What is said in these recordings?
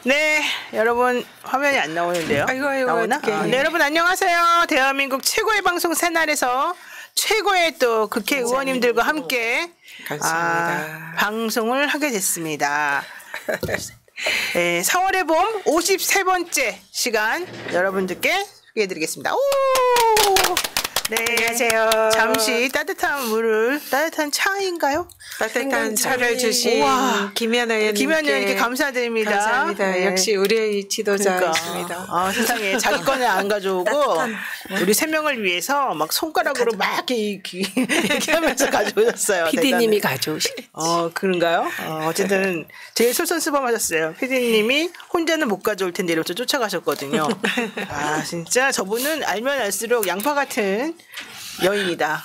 네, 여러분 화면이 안 나오는데요. 아이고, 나오나? 네, 여러분 안녕하세요. 대한민국 최고의 방송 새날에서 최고의 또 국회의원님들과 함께 방송을 하게 됐습니다. 네, 4월의 봄 53번째 시간 여러분들께 소개해드리겠습니다. 오! 네, 안녕하세요. 잠시 따뜻한 차인가요? 따뜻한 차를 주신 김현 의원님께 감사드립니다. 감사합니다. 네. 역시 우리의 지도자이십니다. 아, 세상에 자기 거는 안 가져오고 우리 세 명을 위해서 막 손가락으로 막 얘기하면서 가져오셨어요. PD님이 가져오신. 그런가요? 어쨌든 제일 솔선수범하셨어요. PD님이 혼자는 못 가져올 텐데 이러면서 쫓아가셨거든요. 아, 진짜 저분은 알면 알수록 양파 같은 여인이다.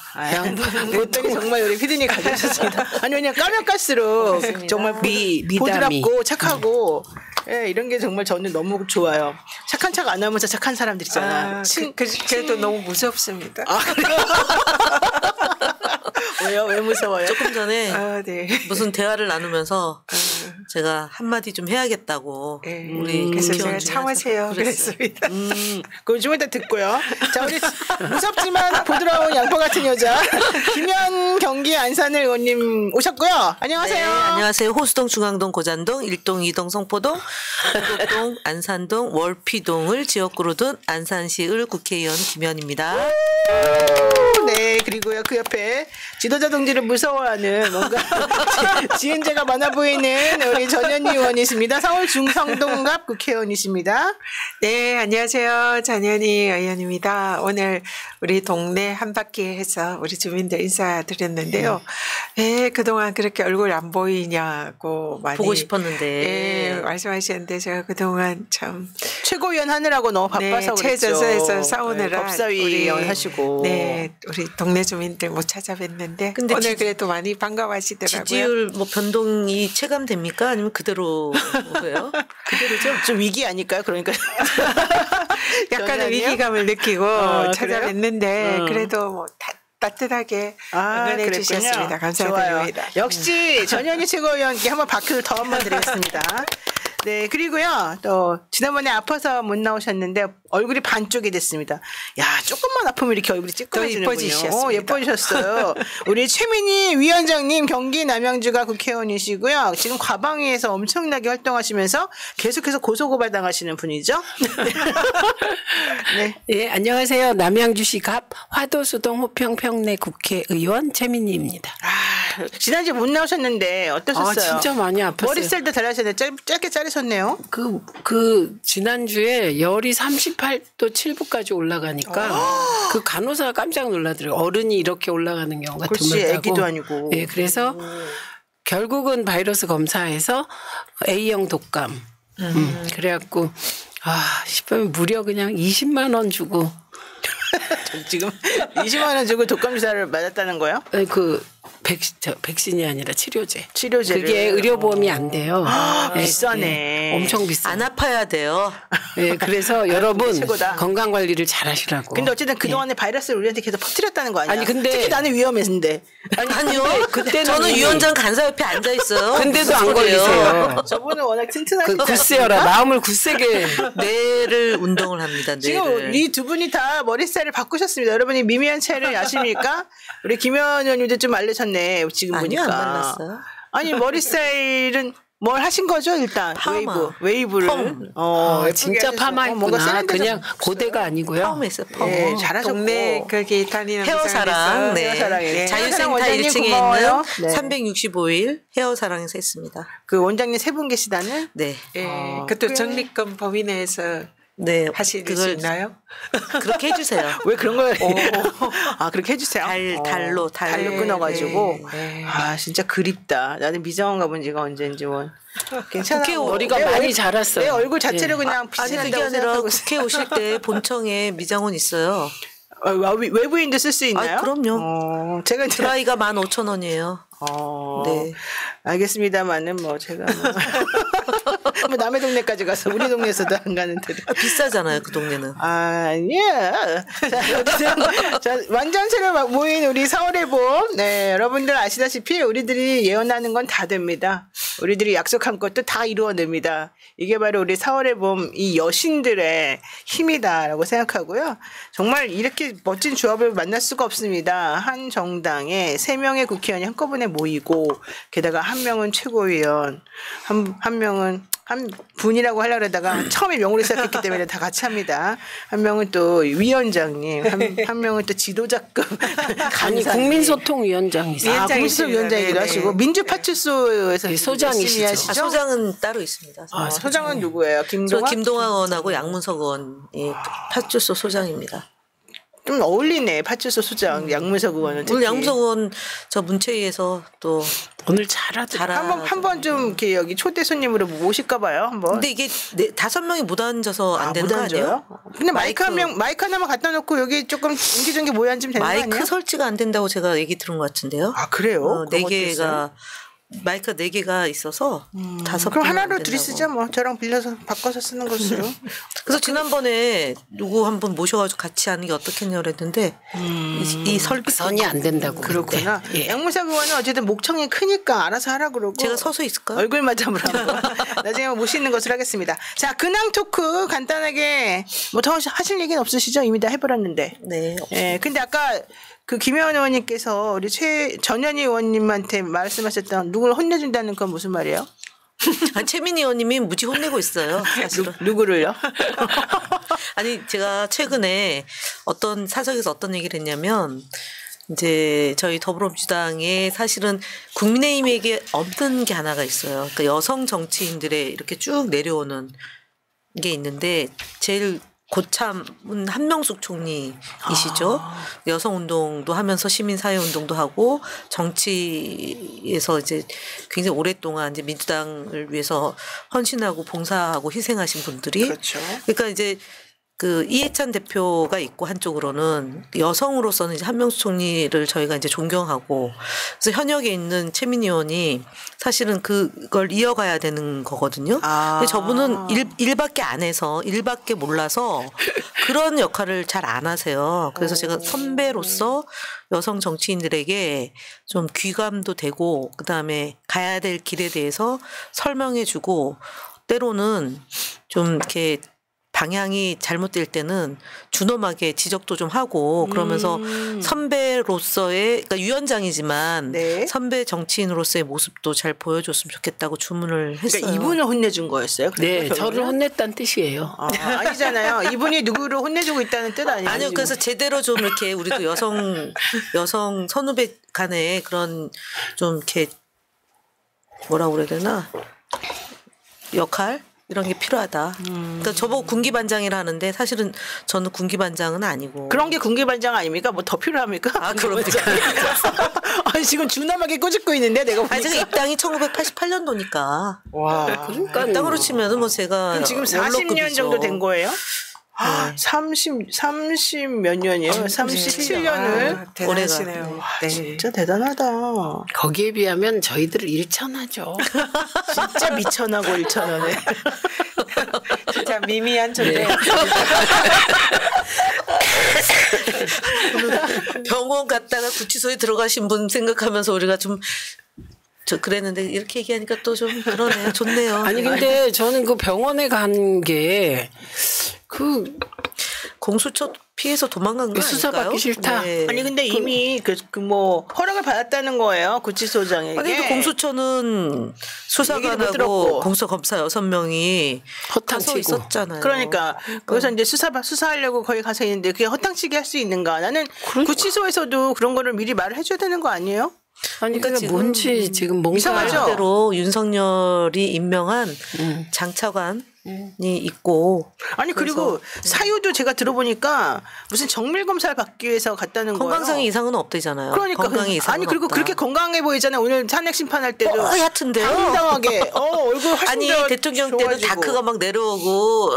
그랬더니 정말 우리 피디님 가져오셨습니다. 아니 왜냐 까면 깔수록 정말 보드랍고 착하고 이런 게 정말 저는 너무 좋아요. 착한 척 안 하면서 착한 사람들 있잖아. 그래도 너무 무섭습니다. 왜요? 왜 무서워요? 조금 전에 네. 무슨 대화를 나누면서 제가 한마디 좀 해야겠다고 우리 그래서 제가 참으세요 그랬습니다. 그럼 좀 이따 듣고요. 자, 우리 무섭지만 부드러운 양파 같은 여자 김현 경기 안산을 의원님 오셨고요. 안녕하세요. 네, 안녕하세요. 호수동, 중앙동, 고잔동, 일동, 이동, 성포동, 한곡동, 안산동, 월피동을 지역구로 둔 안산시을 국회의원 김현입니다. 네, 그리고요 그 옆에 지도자 동지를 무서워하는 뭔가 지은재가 많아 보이는 우리 전현희 의원이십니다. 서울 중성동갑 국회의원이십니다. 네, 안녕하세요. 전현희 의원입니다. 오늘 우리 동네 한 바퀴 해서 우리 주민들 인사드렸는데요. 네, 그동안 그렇게 얼굴 안 보이냐고 많이 보고 싶었는데 네, 말씀하셨는데 제가 그동안 참 최고위원 하느라고 너무 바빠서 그랬죠. 최저서에서 싸우느라 법사위원 하시고 우리 동네 주민들 못 찾아뵀는데 근데 오늘 그래도 많이 반가워하시더라고요. 지지율 뭐 변동이 체감됩니까? 아니면 그대로예요? 그대로죠. 좀 위기 아닐까요? 그러니까 약간의 위기감을 느끼고 찾아뵀는데 그래도 뭐 따뜻하게 응원해 주셨습니다. 감사드립니다. 좋아요. 역시 전현희 최고위원께 한번 박수를 더 한번 드리겠습니다. 네, 그리고요, 또, 지난번에 아파서 못 나오셨는데, 얼굴이 반쪽이 됐습니다. 야, 조금만 아프면 이렇게 얼굴이 찌끄러지는군요. 예뻐지셨어요. 우리 최민희 위원장님, 경기 남양주가 국회의원이시고요. 지금 과방위에서 엄청나게 활동하시면서 계속해서 고소고발 당하시는 분이죠. 네. 예, 안녕하세요. 남양주시 갑 화도수동 호평평내 국회의원 최민희입니다. 지난주에 못 나오셨는데, 어떠셨어요? 진짜 많이 아팠어요. 머리살도 달아셨는데, 짧게 자르셨네요. 지난주에 열이 38도 7분까지 올라가니까 그 간호사가 깜짝 놀라더라고요. 어른이 이렇게 올라가는 경우가 드물다고. 애기도 아니고. 네, 그래서 결국은 바이러스 검사에서 A형 독감. 그래갖고 싶으면 무려 그냥 20만 원 주고 지금 20만 원 주고 독감 주사를 맞았다는 거예요? 백신이 아니라 치료제. 치료제를. 그게 의료보험이 안 돼요. 비싸네. 네, 엄청 비싸. 안 아파야 돼요. 네, 그래서 여러분 최고다. 건강 관리를 잘 하시라고. 근데 어쨌든 그동안에 바이러스를 우리한테 계속 퍼뜨렸다는 거 아니야? 아니 근데 특히 나는 위험했는데. 아니요. 저는 위원장 간사 옆에 앉아 있어요. 근데도 안 걸리세요. 저분은 워낙 튼튼하시지 굳세어라. 마음을 굳세게. 뇌를 운동을 합니다. 지금 이 두 분이 다 머리살을 바꾸셨습니다. 여러분이 미미한 차이를 아십니까? 우리 김현 의원님도 좀 알려졌네. 지금 아니요, 보니까. 안 말랐어요. 아니 머리살은 뭘 하신 거죠 일단? 파마. 웨이브를. 진짜 파마했구나. 그냥 고데가 아니고요. 파마했어요. 파마. 네, 잘하셨고. 동네 거기 다니는 헤어사랑. 네. 헤어사랑에. 자유센터 1층에 있는 365일 헤어사랑에서 했습니다. 그 원장님 세 분 계시다는? 네. 그것도 적립금 범위 내에서 네, 하실 수 있나요? 그렇게 해주세요. 왜 그런 걸? 그렇게 해주세요. 달로 끊어가지고. 진짜 그립다. 나는 미장원 가본 지가 언제인지 뭐. 괜찮아. 국회 머리가 많이 자랐어요. 내 얼굴 자체를 그냥 아니 그게 아니라 국회 오실 때 본청에 미장원 있어요. 외부인도 쓸 수 있나요? 그럼요. 제가 드라이가 15,000원이에요. 네. 알겠습니다만은 뭐 제가 뭐 남의 동네까지 가서 우리 동네에서도 안 가는데 비싸잖아요, 그 동네는. 아니야. 자, 완전체로 모인 우리 4월의 봄. 네, 여러분들 아시다시피 우리들이 예언하는 건 다 됩니다. 우리들이 약속한 것도 다 이루어냅니다. 이게 바로 우리 4월의 봄 이 여신들의 힘이다라고 생각하고요. 정말 이렇게 멋진 조합을 만날 수가 없습니다. 한 정당에 3명의 국회의원이 한꺼번에 모이고 게다가 한 명은 최고위원, 한 명은 한 분이라고 하려고 그러다가 처음에 명으로 시작했기 때문에 다 같이 합니다. 한 명은 또 위원장님, 한 명은 또 지도자급. 아니 국민소통위원장이세요. 국민소통위원장이기도 하시고 민주파출소에서 소장이시죠. 하시죠? 소장은 따로 있습니다. 소장은 누구예요? 김동완? 김동완 의원하고 양문석 의원이 파출소 소장입니다. 좀 어울리네. 파출소 소장 양문석 의원은. 오늘 양문석 의원 저 문체위에서 또 오늘 잘하더라. 한번 좀 이렇게 여기 초대 손님으로 모실까 봐요. 한번. 근데 이게 5명이 못 앉아서 안 되는 거 아니에요? 근데 마이크 하나만 갖다 놓고 여기 조금 옹기종기 모여 앉으면 되는 거 아니에요? 마이크 설치가 안 된다고 제가 얘기 들은 것 같은데요. 아 그래요? 4개가 마이크가 4개가 있어서 5개. 그럼 하나로 둘이 쓰자 뭐. 저랑 빌려서 바꿔서 쓰는 것으로. 그래서 지난번에 누구 한 분 모셔가지고 같이 하는 게 어떻겠냐 그랬는데 이 설선이 안 된다고. 그렇구나. 예. 양문석 의원은 어쨌든 목청이 크니까 알아서 하라 그러고. 제가 서서 있을까요? 얼굴 맞잡으로 한번 나중에 모시는 것으로 하겠습니다. 자, 근황 토크 간단하게 뭐 더 하실 얘기는 없으시죠? 이미 다 해버렸는데. 네. 예, 근데 아까 그 김혜원 의원님께서 우리 전현희 의원님한테 말씀하셨던 누굴 혼내준다는 건 무슨 말이에요? 최민희 의원님이 무지 혼내고 있어요. 사실은. 누구를요? 아니 제가 최근에 어떤 사석에서 어떤 얘기를 했냐면 이제 저희 더불어민주당에 사실은 국민의힘에게 없는 게 하나가 있어요. 그러니까 여성 정치인들의 이렇게 쭉 내려오는 게 있는데 제일 고참은 한명숙 총리이시죠. 여성운동도 하면서 시민사회운동도 하고 정치에서 이제 굉장히 오랫동안 이제 민주당을 위해서 헌신하고 봉사하고 희생하신 분들이. 그렇죠. 그러니까 이제 그 이해찬 대표가 있고 한쪽으로는 여성으로서는 이제 한명숙 총리를 저희가 이제 존경하고 그래서 현역에 있는 최민희 의원이 사실은 그걸 이어가야 되는 거거든요. 근데 저분은 일밖에 안 해서 일밖에 몰라서 그런 역할을 잘 안 하세요. 그래서 제가 선배로서 여성 정치인들에게 좀 귀감도 되고 그다음에 가야 될 길에 대해서 설명해주고 때로는 좀 이렇게 방향이 잘못될 때는 준엄하게 지적도 좀 하고 그러면서 선배로서의 그러니까 위원장이지만 네. 선배 정치인으로서의 모습도 잘 보여줬으면 좋겠다고 주문을 했어요. 그러니까 이분을 혼내준 거였어요? 네, 저를 혼냈다는 뜻이에요. 아니잖아요. 이분이 누구를 혼내주고 있다는 뜻 아니에요? 아니요. 그래서 제대로 좀 이렇게 우리도 여성 선후배 간에 그런 좀 이렇게 뭐라고 그래야 되나 역할 이런 게 필요하다. 그러니까 저보고 군기반장이라 하는데 사실은 저는 군기반장은 아니고. 그런 게 군기반장 아닙니까? 뭐 더 필요합니까? 아, 그럽니까? 아니 지금 준엄하게 꼬집고 있는데 내가 보니까. 아니 제가 입당이 1988년도니까. 와. 그러니까 입당으로 치면은 뭐 제가 지금 40년 정도 된 거예요? 네. 30 몇 년이에요? 37년을 대단하시네요. 네. 진짜 대단하다. 거기에 비하면 저희들 일천하죠. 진짜 미천하고 일천하네. 진짜 미미한 존재. 병원 갔다가 구치소에 들어가신 분 생각하면서 우리가 좀 저 그랬는데 이렇게 얘기하니까 또 좀 그러네요. 좋네요. 아니 근데 저는 그 병원에 간 게 그 공수처 피해서 도망간 거 수사받기 아닐까요? 싫다. 네. 아니 근데 이미 그 뭐 허락을 받았다는 거예요. 구치소장에게. 아니 그 공수처는 얘기를 못 수사관하고 들었고. 공수검사 6명이 허탕치고. 가서 있었잖아요. 그러니까 거기서 이제 수사하려고 거기 가서 있는데 그게 허탕치기 할 수 있는가? 나는 구치소에서도 그런 거를 미리 말을 해줘야 되는 거 아니에요? 아니 그러니까 그게 지금 뭔지 지금 뭔가 이상하죠? 대로 윤석열이 임명한 장차관이 있고 아니 그리고 사유도 제가 들어보니까 무슨 정밀 검사를 받기 위해서 갔다는 거예요. 건강상의 이상은 없대잖아요. 그러니까 건강에 이상은 아니 그리고 없다. 그렇게 건강해 보이잖아요. 오늘 탄핵 심판할 때도 하얗던데요. 당당하게 얼굴 훨씬 아니 더 대통령 때는 좋아지고. 다크가 막 내려오고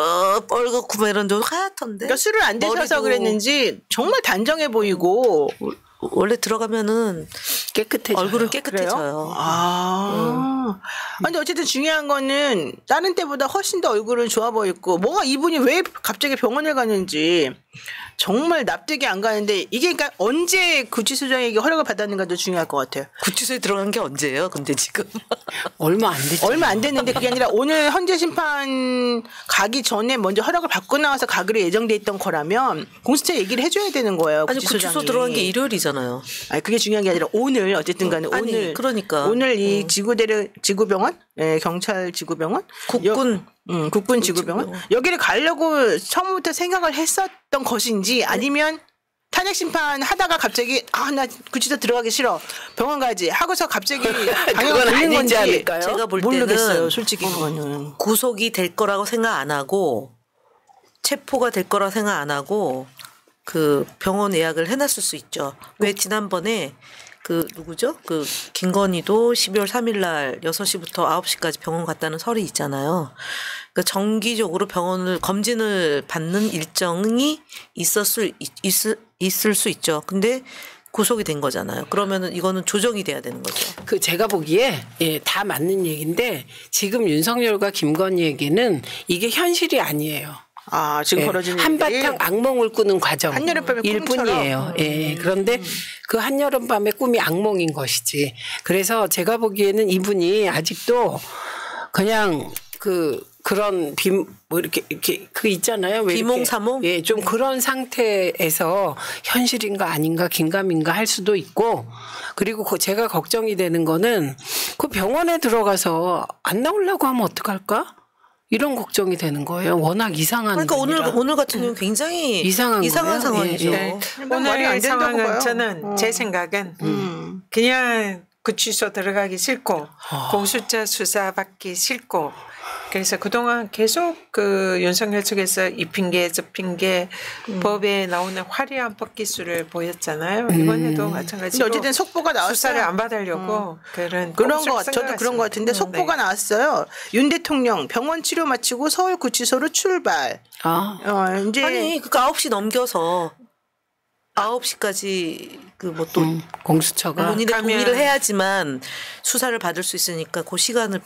뻘겋고 막 이런 데 하얗던데. 그러니까 술을 안 드셔서 머리도 그랬는지 정말 단정해 보이고 원래 들어가면은 깨끗해져요. 얼굴은 깨끗해져요. 근데 어쨌든 중요한 거는 다른 때보다 훨씬 더 얼굴은 좋아 보였고 뭐가 이분이 왜 갑자기 병원을 가는지 정말 납득이 안 가는데 이게 그러니까 언제 구치소장에게 허락을 받았는가도 중요할 것 같아요. 구치소에 들어간 게 언제예요? 근데 지금 얼마 안 됐죠. 얼마 안 됐는데 그게 아니라 오늘 헌재 심판 가기 전에 먼저 허락을 받고 나와서 가기로 예정돼 있던 거라면 공수처 얘기를 해줘야 되는 거예요. 아니 구치소장이. 구치소 들어간 게 일요일이잖아요. 아니 그게 중요한 게 아니라 오늘 어쨌든 간에 아니, 오늘 그러니까. 오늘 이 지구병원 경찰 지구병원 국군 지구병원 여기를 가려고 처음부터 생각을 했었던 것인지 아니면 탄핵 심판 하다가 갑자기 나 구치소 들어가기 싫어 병원 가야지 하고서 갑자기 방향을 그건 돌린 건지 않을까요? 제가 볼 모르겠어요. 때는 솔직히 그거는 구속이 될 거라고 생각 안 하고 체포가 될 거라고 생각 안 하고 그 병원 예약을 해놨을 수 있죠. 왜 지난번에 그 누구죠? 그 김건희도 12월 3일 날 6시부터 9시까지 병원 갔다는 설이 있잖아요. 그러니까 정기적으로 병원을 검진을 받는 일정이 있을 수 있죠. 근데 구속이 된 거잖아요. 그러면은 이거는 조정이 돼야 되는 거죠. 그 제가 보기에 다 맞는 얘기인데 지금 윤석열과 김건희에게는 이게 현실이 아니에요. 지금 벌어지는 한바탕 악몽을 꾸는 과정 한여름밤의 일 뿐이에요. 그런데 그 한여름밤의 꿈이 악몽인 것이지. 그래서 제가 보기에는 이분이 아직도 그냥 그런 이렇게 그 있잖아요. 왜 비몽사몽? 좀 그런 상태에서 현실인가 아닌가 긴가민가 할 수도 있고 그리고 제가 걱정이 되는 거는 그 병원에 들어가서 안 나오려고 하면 어떡할까? 이런 걱정이 되는 거예요. 워낙 이상한. 그러니까 오늘 같은 경우는 굉장히 이상한 상황이죠. 말이 안 오늘 된다고 상황은 봐요. 저는 제 생각은 그냥 구치소 들어가기 싫고 공수처 수사받기 싫고 그래서 그동안 계속 그 윤석열 측에서 이 핑계 저 핑계 법에 나오는 화려한 법기술을 보였잖아요. 이번에도 마찬가지로. 근데 어쨌든 속보가 나왔어요. 수사를 안 받으려고 그런 저도 그런 것 같은데 속보가 나왔어요. 윤 대통령 병원 치료 마치고 서울 구치소로 출발. 이제 아니 그러니까 9시 넘겨서 9시까지 그 뭐 또 공수처가 본인의 동의를 해야지만 수사를 받을 수 있으니까 그 시간을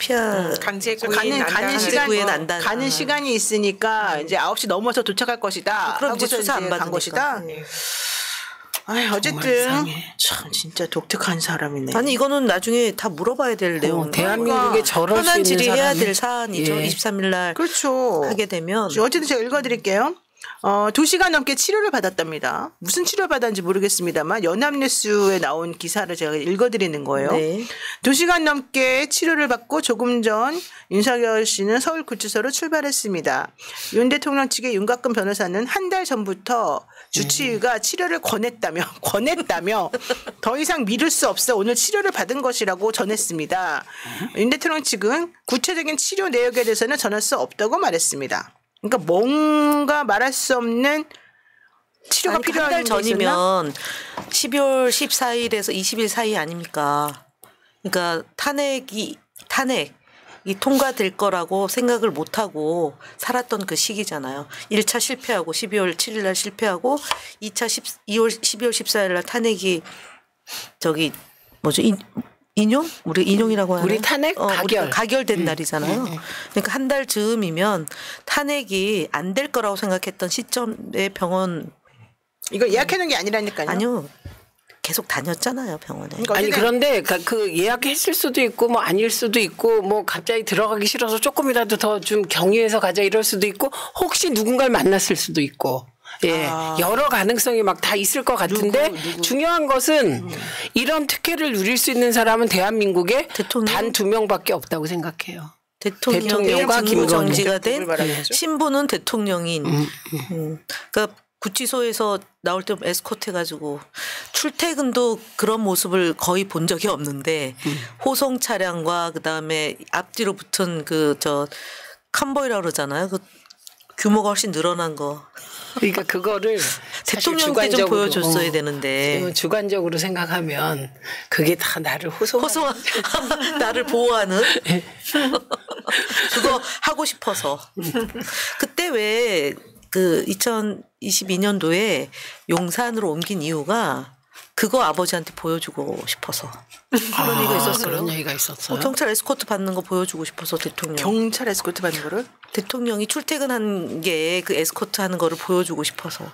강제 구인 가는 시간이 있으니까 이제 9시 넘어서 도착할 것이다. 그럼 이제 수사 안 받은 것이다. 어쨌든 참 진짜 독특한 사람이네. 아니 이거는 나중에 다 물어봐야 될 내용. 대한민국에 저럴 수 있는 현안 질의해야 사람이. 될 사안이죠. 23일 날 그렇죠. 하게 되면 어쨌든 제가 읽어드릴게요. 2시간 넘게 치료를 받았답니다. 무슨 치료를 받았는지 모르겠습니다만 연합뉴스에 나온 기사를 제가 읽어드리는 거예요. 네. 2시간 넘게 치료를 받고 조금 전 윤석열 씨는 서울 구치소로 출발했습니다. 윤 대통령 측의 윤곽근 변호사는 한 달 전부터 주치의가 치료를 권했다며 더 이상 미룰 수 없어 오늘 치료를 받은 것이라고 전했습니다. 윤 대통령 측은 구체적인 치료 내역에 대해서는 전할 수 없다고 말했습니다. 그러니까 뭔가 말할 수 없는 치료가 필요한 한 달 전이면 12월 14일에서 20일 사이 아닙니까? 그러니까 탄핵이 통과될 거라고 생각을 못 하고 살았던 그 시기잖아요. 1차 실패하고 12월 7일 날 실패하고 2차 12월 14일 날 탄핵이 인용? 우리 인용이라고 하나요? 우리 탄핵 가결된 날이잖아요. 그러니까 한 달 즈음이면 탄핵이 안 될 거라고 생각했던 시점에 병원 이거 예약해 놓은 게 아니라니까요. 아니요. 계속 다녔잖아요, 병원에. 그러니까 아니 그런데 그 예약했을 수도 있고 뭐 아닐 수도 있고 뭐 갑자기 들어가기 싫어서 조금이라도 더 좀 경유해서 가자 이럴 수도 있고 혹시 누군가를 만났을 수도 있고. 여러 가능성이 막 다 있을 것 같은데 누구? 중요한 것은 이런 특혜를 누릴 수 있는 사람은 대한민국에 단 2명밖에 없다고 생각해요. 대통령과 김정지가 된 신부는 대통령인. 그러니까 구치소에서 나올 때 에스코트 해가지고 출퇴근도 그런 모습을 거의 본 적이 없는데 호송 차량과 그다음에 앞뒤로 붙은 컨보이라고 그러잖아요. 그 규모가 훨씬 늘어난 거. 그러니까 그거를 대통령 때 좀 보여줬어야 되는데 주관적으로 생각하면 그게 다 나를 호송한 나를 보호하는 그거 하고 싶어서 그때 왜 그 2022년도에 용산으로 옮긴 이유가 그거 아버지한테 보여주고 싶어서 그런 얘기가 있었어요. 그런 얘기가 있었어요. 경찰 에스코트 받는 거 보여주고 싶어서 대통령. 경찰 에스코트 받는 거를? 대통령이 출퇴근한 게 그 에스코트 하는 거를 보여주고 싶어서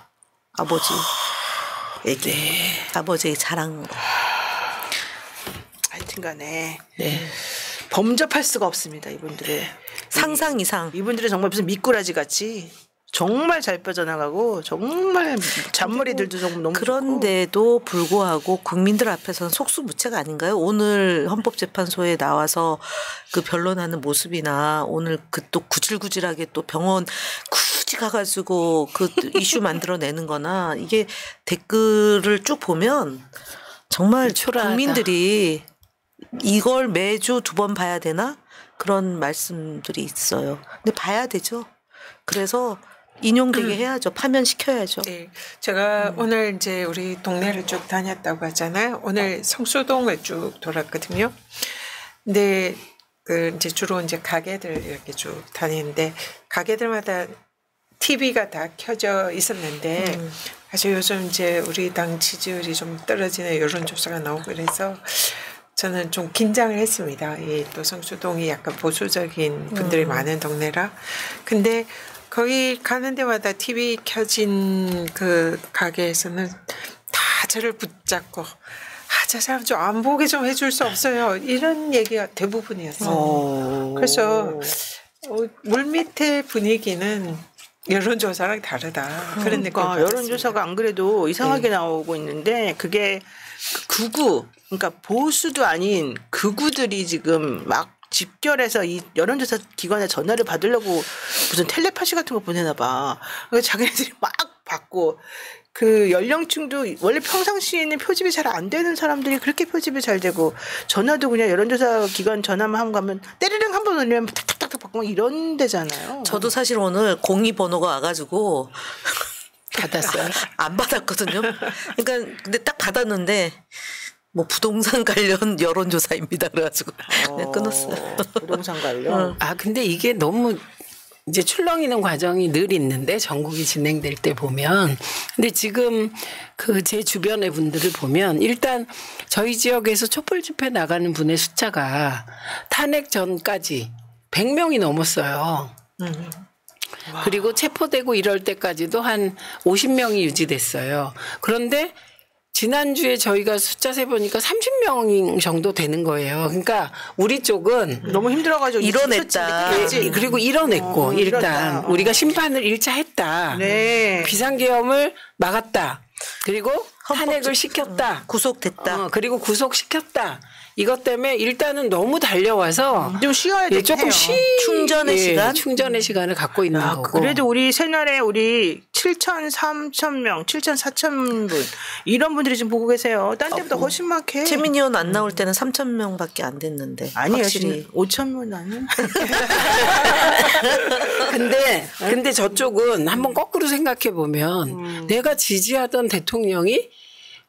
아버지에게 아버지의 자랑. 하여튼간에 네. 범접할 수가 없습니다. 이분들의 상상 이상. 이분들은 정말 무슨 미꾸라지 같이 정말 잘 빠져나가고 정말 잔머리들도 좀 너무 그런데도 불구하고 국민들 앞에서는 속수무책 아닌가요? 오늘 헌법재판소에 나와서 그 변론하는 모습이나 오늘 그 또 구질구질하게 또 병원 굳이 가가지고 그 이슈 만들어내는 거나 이게 댓글을 쭉 보면 정말 초라하다. 국민들이 이걸 매주 2번 봐야 되나? 그런 말씀들이 있어요. 근데 봐야 되죠. 그래서 인용되게 해야죠. 파면시켜야죠. 네. 제가 오늘 이제 우리 동네를 쭉 다녔다고 하잖아요. 오늘 성수동을 쭉 돌았거든요. 근데 그 이제 주로 이제 가게들 이렇게 쭉 다니는데 가게들마다 TV가 다 켜져 있었는데 사실 요즘 이제 우리 당 지지율이 좀 떨어지는 여론조사가 나오고 그래서 저는 좀 긴장을 했습니다. 이 또 성수동이 약간 보수적인 분들이 많은 동네라. 근데 거기 가는 데마다 TV 켜진 그 가게에서는 다 저를 붙잡고 저 사람 좀 안 보게 좀 해줄 수 없어요. 이런 얘기가 대부분이었어요. 그래서 물밑의 분위기는 여론조사랑 다르다. 그런 느낌. 그러니까 여론조사가 안 그래도 이상하게 나오고 있는데 그게 극우 그러니까 보수도 아닌 극우들이 지금 막 집결해서 이 여론조사 기관에 전화를 받으려고 무슨 텔레파시 같은 거 보내나 봐. 그래서 자기네들이 막 받고 그 연령층도 원래 평상시에는 표집이 잘 안 되는 사람들이 그렇게 표집이 잘 되고 전화도 그냥 여론조사 기관 전화만 하고 가면 때리릉 한 번 올리면 탁탁탁탁 받고 막 이런 데잖아요. 저도 사실 오늘 02번호가 와가지고 받았어요. 안 받았거든요. 그러니까 근데 딱 받았는데 뭐 부동산 관련 여론조사입니다. 그래가지고 그냥 끊었어요. 부동산 관련. 아 근데 이게 너무 이제 출렁이는 과정이 늘 있는데 전국이 진행될 때 보면 근데 지금 그 제 주변의 분들을 보면 일단 저희 지역에서 촛불 집회 나가는 분의 숫자가 탄핵 전까지 100명이 넘었어요. 그리고 체포되고 이럴 때까지도 한 50명이 유지됐어요. 그런데 지난주에 저희가 숫자 세보니까 30명 정도 되는 거예요. 그러니까 우리 쪽은 너무 힘들어가지고 이뤄냈다. 그리고 이뤄냈고 일단 이뤘다. 우리가 심판을 1차 했다. 네. 비상계엄을 막았다. 그리고 탄핵을 시켰다. 구속됐다. 그리고 구속시켰다. 이것 때문에 일단은 너무 달려와서 좀 쉬어야 되긴 조금 해요. 충전의 시간? 충전의 시간을 갖고 있는 거고. 그래도 우리 새날에 우리 7천, 3천 명, 7천, 4천 분 이런 분들이 지금 보고 계세요. 딴 데보다 훨씬 많게. 최민희 의원 안 나올 때는 3,000명밖에 안 됐는데. 아니에요. 확실히. 지금 5천 명 아니에요? 근데 저쪽은 한번 거꾸로 생각해 보면 내가 지지하던 대통령이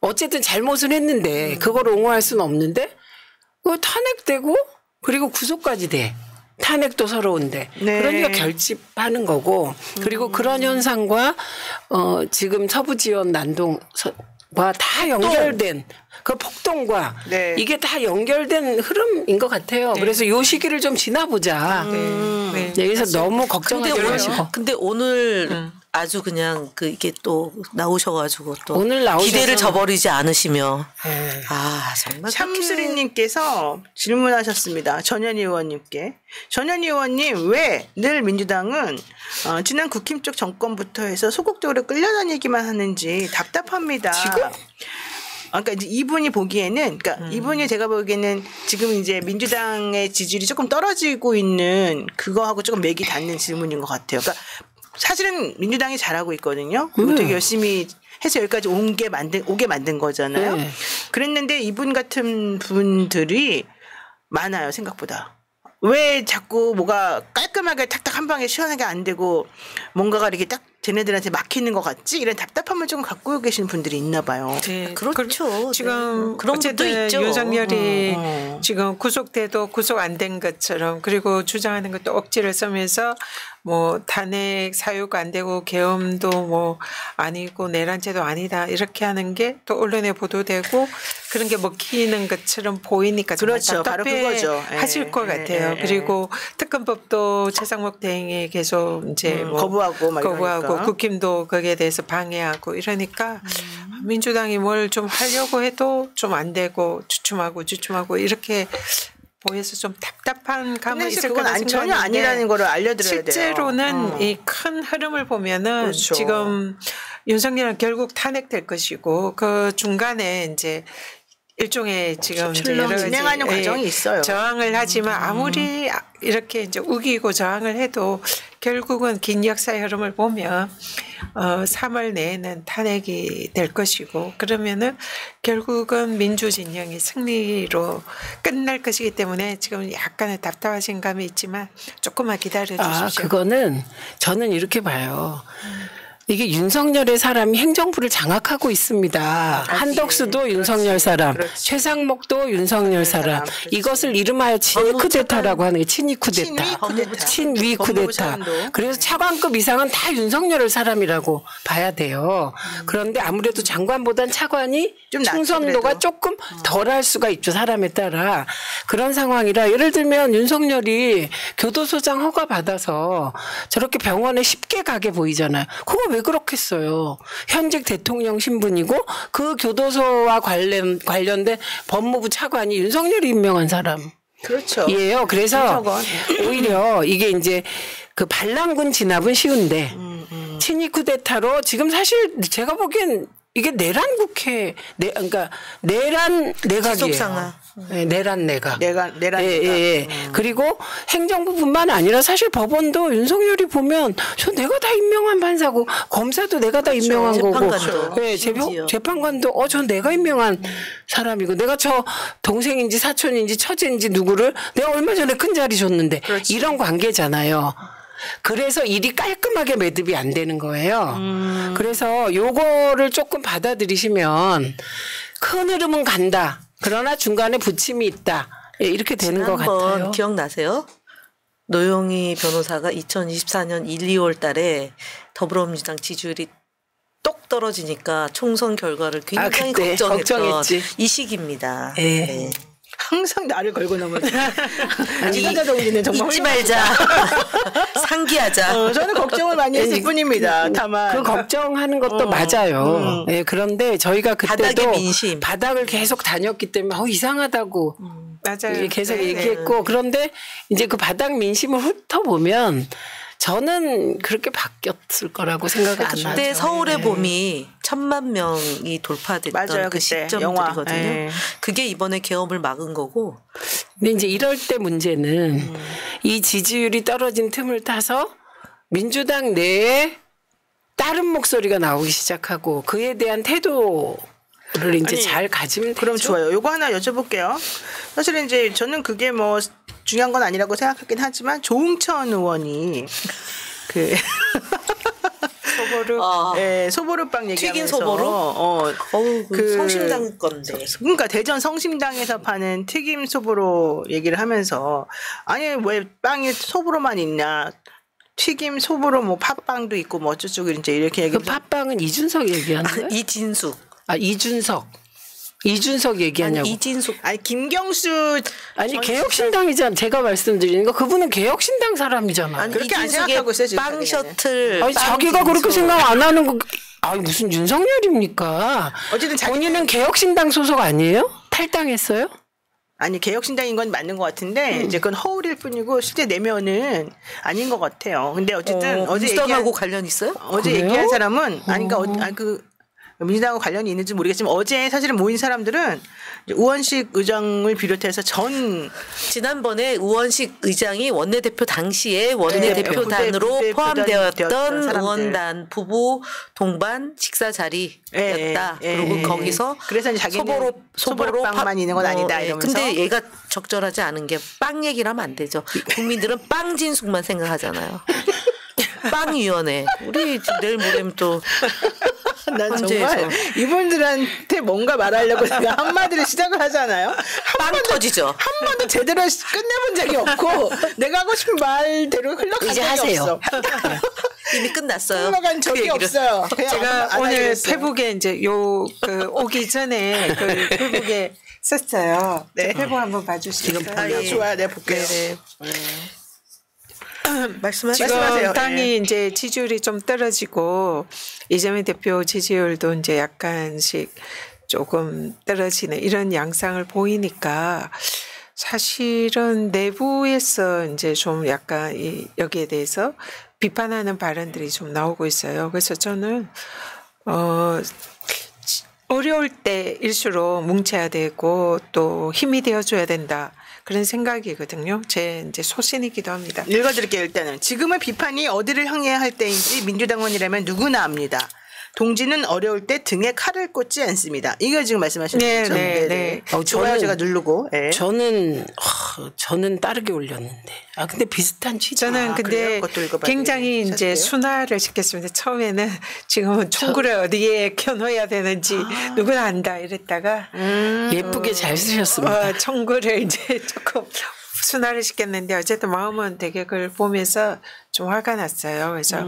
어쨌든 잘못을 했는데 그걸 옹호할 수는 없는데 그 탄핵되고 그리고 구속까지 돼. 탄핵도 서러운데. 네. 그러니까 결집하는 거고 그리고 그런 현상과 지금 서부 지원 난동과 다 연결된 그 폭동과 네. 이게 다 연결된 흐름인 것 같아요. 그래서 이 시기를 좀 지나보자. 네. 그래서 너무 걱정하지 근데 마시고. 근데 오늘 아주 그냥 그 이게 또 나오셔가지고 또 오늘 나오셔서. 기대를 저버리지 않으시며 아 정말 참수리님께서 질문하셨습니다. 전현희 의원님께. 전현희 의원님 왜 늘 민주당은 지난 국힘 쪽 정권부터 해서 소극적으로 끌려다니기만 하는지 답답합니다. 지금? 그러니까 이제 이분이 보기에는, 그러니까 이분이 제가 보기에는 지금 이제 민주당의 지지율이 조금 떨어지고 있는 그거하고 조금 맥이 닿는 질문인 것 같아요. 그러니까 사실은 민주당이 잘하고 있거든요. 되게 열심히 해서 여기까지 오게 만든 거잖아요. 네. 그랬는데 이분 같은 분들이 많아요, 생각보다. 왜 자꾸 뭐가 깔끔하게 탁탁 한 방에 시원하게 안 되고 뭔가가 이렇게 딱 쟤네들한테 막히는 것 같지? 이런 답답함을 좀 갖고 계시는 분들이 있나 봐요. 네. 그렇죠. 지금 그런 분도 어쨌든 있죠. 윤석열이 지금 구속돼도 구속 안 된 것처럼 그리고 주장하는 것도 억지를 쓰면서 뭐 탄핵 사유가 안 되고 계엄도 뭐 아니고 내란죄도 아니다 이렇게 하는 게 또 언론에 보도되고 그런 게 먹히는 것처럼 보이니까 정말 그렇죠. 바로 그거죠. 하실 것 같아요. 그리고 특검법도 최상목 대행이 계속 이제 뭐 거부하고 막 거부하고 이러니까. 국힘도 거기에 대해서 방해하고 이러니까 민주당이 뭘 좀 하려고 해도 좀 안 되고 주춤하고 이렇게 보여서 좀 답답한 감은 근데 있을 그건 거라 전혀 생각하는데 아니라는 거를 알려드려야 돼요. 실제로는 이 큰 흐름을 보면은 그렇죠. 지금 윤석열은 결국 탄핵될 것이고 그 중간에 이제 일종의 지금 이제 여러 가지 진행하는 과정이 있어요. 저항을 하지만 아무리 이렇게 이제 우기고 저항을 해도 결국은 긴 역사의 흐름을 보면 3월 내에는 탄핵이 될 것이고 그러면은 결국은 민주진영이 승리로 끝날 것이기 때문에 지금 약간의 답답하신 감이 있지만 조금만 기다려 주십시오. 그거는 저는 이렇게 봐요. 이게 윤석열의 사람이 행정부를 장악하고 있습니다. 한덕수도 윤석열 사람, 최상목도 윤석열 사람. 이것을 이름하여 친위 쿠데타라고 하는 게 친위 쿠데타. 친위 쿠데타. 그래서 차관급 이상은 다 윤석열 사람이라고 봐야 돼요. 그런데 아무래도 장관보단 차관이 좀 낫죠, 충성도가 그래도. 조금 덜할 수가 있죠. 사람에 따라. 그런 상황이라 예를 들면 윤석열이 교도소장 허가 받아서 저렇게 병원에 쉽게 가게 보이잖아요. 그거 왜 그렇겠어요. 현직 대통령 신분이고 그 교도소와 관련된 법무부 차관이 윤석열이 임명한 사람. 그렇죠. 이에요. 그래서 오히려 이게 이제 그 반란군 진압은 쉬운데 친위 쿠데타로 지금 사실 제가 보기엔 이게 내란 국회, 그러니까 내란 내각이에요. 지속상하. 네, 내란 내각. 내란 예. 그리고 행정부뿐만 아니라 사실 법원도 윤석열이 보면 저 내가 다 임명한 판사고 검사도 내가 다 임명한 재판관도. 거고. 네, 심지어. 재판관도 저 내가 임명한 사람이고 내가 저 동생인지 사촌인지 처제인지 누구를 내가 얼마 전에 큰 자리 줬는데 이런 관계잖아요. 그래서 일이 깔끔하게 매듭이 안 되는 거예요. 그래서 요거를 조금 받아들이시면 큰 흐름은 간다. 그러나 중간에 부침이 있다. 예, 이렇게 되는 것 같아요. 지난번 기억나세요? 노영희 변호사가 2024년 1, 2월 달에 더불어민주당 지지율이 똑 떨어지니까 총선 결과를 굉장히 그때 걱정했지. 이 시기입니다. 예. 네. 항상 나를 걸고 넘어져. 지도자 동지는 정말 잊지 말자. 상기하자. 저는 걱정을 많이 했을 뿐입니다. 다만 그 걱정하는 것도 맞아요. 예, 그런데 저희가 그때도 바닥의 민심. 바닥을 계속 다녔기 때문에 이상하다고 맞아요. 계속 네, 얘기했고 그런데 이제 그 바닥 민심을 훑어보면 저는 그렇게 바뀌었을 거라고 생각은 안 나죠. 그때 서울의 봄이 1,000만 명이 돌파됐던 맞아요, 그 그때. 시점들이거든요. 영화. 그게 이번에 계엄을 막은 거고. 근데 이제 이럴 때 문제는 이 지지율이 떨어진 틈을 타서 민주당 내에 다른 목소리가 나오기 시작하고 그에 대한 태도를 이제 잘 가지면 되죠. 그럼 좋아요. 요거 하나 여쭤볼게요. 사실은 이제 저는 그게 뭐 중요한 건 아니라고 생각하긴 하지만 조응천 의원이 그 소보루 소보루빵 얘기하면서 튀긴 소보루? 그 성심당 건데. 그러니까 대전 성심당에서 파는 튀김 소보로 얘기를 하면서 아니 왜 빵이 소보로만 있냐? 튀김 소보로 뭐 팥빵도 있고 뭐 어쩌고 이제 이렇게 그 얘기하면서 팥빵은 이준석 얘기하는 거예요? 이진숙. 이준석 얘기하냐고. 이진숙. 아니 김경수 아니 개혁신당이잖아. 제가 말씀드리는 거 그분은 개혁신당 사람이잖아. 아니, 그렇게 안 이진숙의 생각하고 있어요, 지금 빵 자기는. 셔틀. 아니 빵 자기가 그렇게 진숙. 생각 안 하는 거. 아니 무슨 윤석열입니까? 어쨌든 본인은 개혁신당 소속 아니에요? 탈당했어요? 아니 개혁신당인 건 맞는 것 같은데 이제 그건 허울일 뿐이고 실제 내면은 아닌 것 같아요. 근데 어쨌든 어제 민주당하고 관련 있어요? 어제 그래요? 얘기한 사람은 아니 그러니까 그 민주당하고 관련이 있는지 모르겠지만 어제 사실은 모인 사람들은 이제 우원식 의장을 비롯해서 전 지난번에 우원식 의장이 원내대표 당시에 원내대표단으로 부대 포함되었던 사람들. 의원단 부부 동반 식사 자리였다. 예, 그리고 예. 거기서 그래서 이제 자기는 소보로빵만 있는 건 아니다 이러면서. 근데 얘가 적절하지 않은 게 빵 얘기를 하면 안 되죠. 국민들은 빵 진숙만 생각하잖아요. 빵위원회. 우리 내일 모레면 또 난 헌재에서. 정말 이분들한테 뭔가 말하려고 내가 한마디를 시작을 하잖아요. 빵 터지죠. 한 번도 제대로 끝내본 적이 없고 내가 하고 싶은 말대로 흘러간 이제 적이 하세요. 없어. 이미 끝났어요. 흘러간 적이 그 얘기를. 없어요. 그냥 제가 안 오늘 하겠어요. 페북에 이제 오기 전에 그 페북에 썼어요. 네. 페북 한번 봐주시겠어요? 아, 예. 좋아요. 내가 볼게요. 네. 말씀하세요. 지금 말씀하세요. 당이 예. 이제 지지율이 좀 떨어지고 이재명 대표 지지율도 이제 약간씩 조금 떨어지는 이런 양상을 보이니까 사실은 내부에서 이제 좀 약간 여기에 대해서 비판하는 발언들이 좀 나오고 있어요. 그래서 저는 어려울 때일수록 뭉쳐야 되고 또 힘이 되어줘야 된다. 그런 생각이거든요. 제 이제 소신이기도 합니다. 읽어드릴게요. 일단은 지금의 비판이 어디를 향해야 할 때인지 민주당원이라면 누구나 압니다. 동지는 어려울 때 등에 칼을 꽂지 않습니다. 이거 지금 말씀하시는 네, 거죠? 네, 네. 좋아요. 저는- 제가 누르고. 네. 저는 따르게 올렸는데. 아 근데 비슷한 취지. 저는 근데 그래요? 그것도 읽어봐야 굉장히 되겠네요. 이제 찾을게요. 순화를 시켰습니다. 처음에는 지금은 총구를 어디에 켜놓아야 되는지 누구나 안다 이랬다가 예쁘게 잘 쓰셨습니다. 청구를 이제 조금 순화를 시켰는데 어쨌든 마음은 되게 그걸 보면서 좀 화가 났어요. 그래서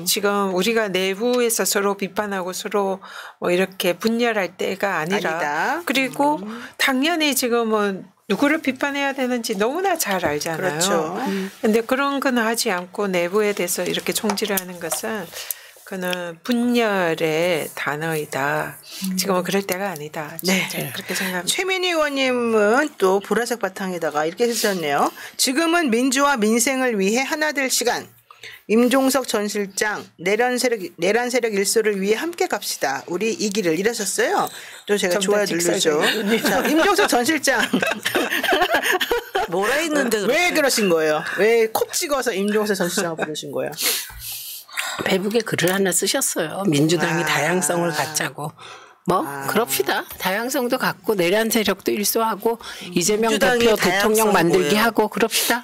지금 우리가 내부에서 서로 비판하고 서로 뭐 이렇게 분열할 때가 아니라 아니다. 그리고 당연히 지금은 누구를 비판해야 되는지 너무나 잘 알잖아요. 그렇죠. 근데 그런 건 하지 않고 내부에 대해서 이렇게 총질을 하는 것은 그는 분열의 단어이다. 지금은 그럴 때가 아니다. 네. 진짜 그렇게 생각합니다. 최민희 의원님은 또 보라색 바탕에다가 이렇게 쓰셨네요. 지금은 민주와 민생을 위해 하나 될 시간. 임종석 전 실장 내란 세력 일소를 위해 함께 갑시다. 우리 이 길을 이러셨어요. 또 제가 좀 좋아요 더 누르죠. 직설적이군요. 자, 임종석 전 실장 뭐라 했는데 왜 그러신 거예요? 왜 콕 찍어서 임종석 전 실장을 부르신 거예요? 페북에 글을 하나 쓰셨어요. 민주당이 다양성을 갖자고. 뭐 그럽시다. 다양성도 갖고 내란 세력도 일소하고 이재명 민주당이 대표 대통령 다양성이 만들기 뭐예요? 하고 그럽시다.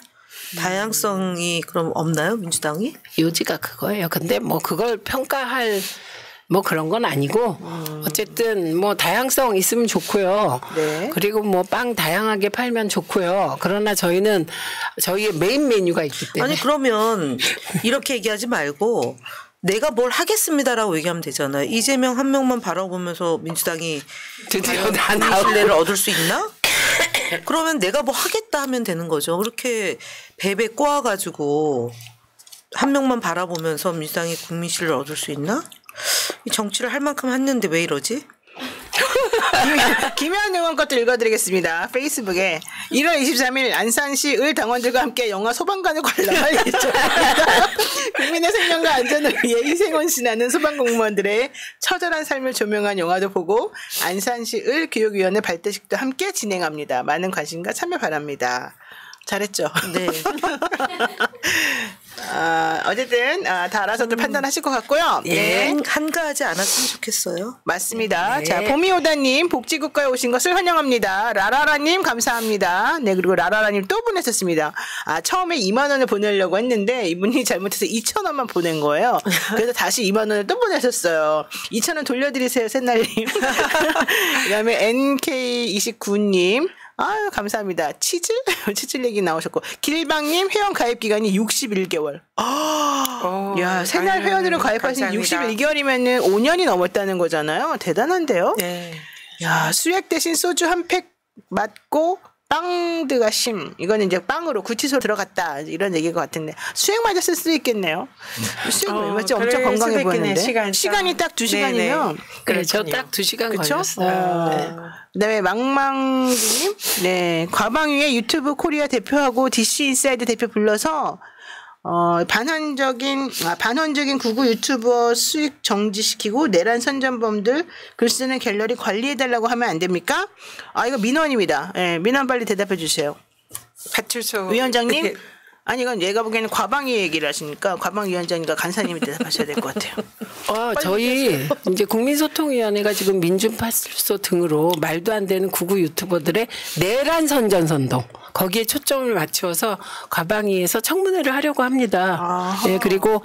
다양성이 그럼 없나요, 민주당이? 요지가 그거예요. 근데 뭐 그걸 평가할 뭐 그런 건 아니고 어쨌든 뭐 다양성 있으면 좋고요. 네. 그리고 뭐 빵 다양하게 팔면 좋고요. 그러나 저희는 저희의 메인 메뉴가 있기 때문에 아니 그러면 이렇게 얘기하지 말고 내가 뭘 하겠습니다라고 얘기하면 되잖아요. 이재명 한 명만 바라보면서 민주당이 드디어 다 국민 나오고 신뢰를 얻을 수 있나? 그러면 내가 뭐 하겠다 하면 되는 거죠. 그렇게 베베 꼬아가지고 한 명만 바라보면서 민주당이 국민 신뢰를 얻을 수 있나? 이 정치를 할 만큼 했는데 왜 이러지? 김현 의원 것도 읽어드리겠습니다. 페이스북에 1월 23일 안산시 을 당원들과 함께 영화 소방관을 관람할 예정입니다. 국민의 생명과 안전을 위해 희생헌신하는 소방공무원들의 처절한 삶을 조명한 영화도 보고 안산시 을 교육위원회 발대식도 함께 진행합니다. 많은 관심과 참여 바랍니다. 잘했죠? 네. 어쨌든 다 알아서들 판단하실 것 같고요. 네. 한가하지 않았으면 좋겠어요. 맞습니다. 네. 자, 봄이오다님 복지국가에 오신 것을 환영합니다. 라라라님 감사합니다. 네, 그리고 라라라님 또 보내셨습니다. 처음에 2만 원을 보내려고 했는데 이분이 잘못해서 2천 원만 보낸 거예요. 그래서 다시 2만 원을 또 보내셨어요. 2천 원 돌려드리세요, 새날님. 그다음에 NK29님. 아유, 감사합니다. 치질 얘기 나오셨고. 길방님 회원 가입 기간이 61개월. 야, 새날 아유, 회원으로 가입하신 감사합니다. 61개월이면은 5년이 넘었다는 거잖아요. 대단한데요? 네. 야, 수액 대신 소주 한 팩 맞고 빵 드가심. 이거는 이제 빵으로 구치소 들어갔다. 이런 얘기인 것 같은데. 수액 맞았을 수도 있겠네요. 수액 맞지 엄청 그럴 건강해 수도 있겠네, 보이는데. 시간이 딱 2시간이면. 그렇죠. 딱 2시간 그쵸? 걸렸어요. 그다음에 망망님, 네, 과방위에 유튜브 코리아 대표하고 DC 인사이드 대표 불러서 반헌적인 구구 유튜버 수익 정지시키고 내란 선전범들 글 쓰는 갤러리 관리해달라고 하면 안 됩니까? 이거 민원입니다. 네, 민원 빨리 대답해 주세요. 파출소 위원장님. 아니 이건 얘가 보기에는 과방위 얘기를 하시니까 과방위원장님과 간사님이 대답하셔야 될 것 같아요. 저희 이제 국민소통위원회가 지금 민주파출소 등으로 말도 안 되는 구구 유튜버들의 내란 선전선동 거기에 초점을 맞추어서 과방위에서 청문회를 하려고 합니다. 네, 그리고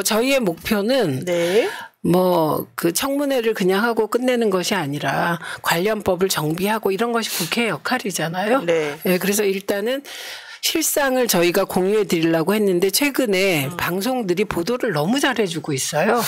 저희의 목표는 네. 뭐 그 청문회를 그냥 하고 끝내는 것이 아니라 관련법을 정비하고 이런 것이 국회의 역할이잖아요. 네. 네, 그래서 일단은 실상을 저희가 공유해 드리려고 했는데 최근에 방송들이 보도를 너무 잘해주고 있어요.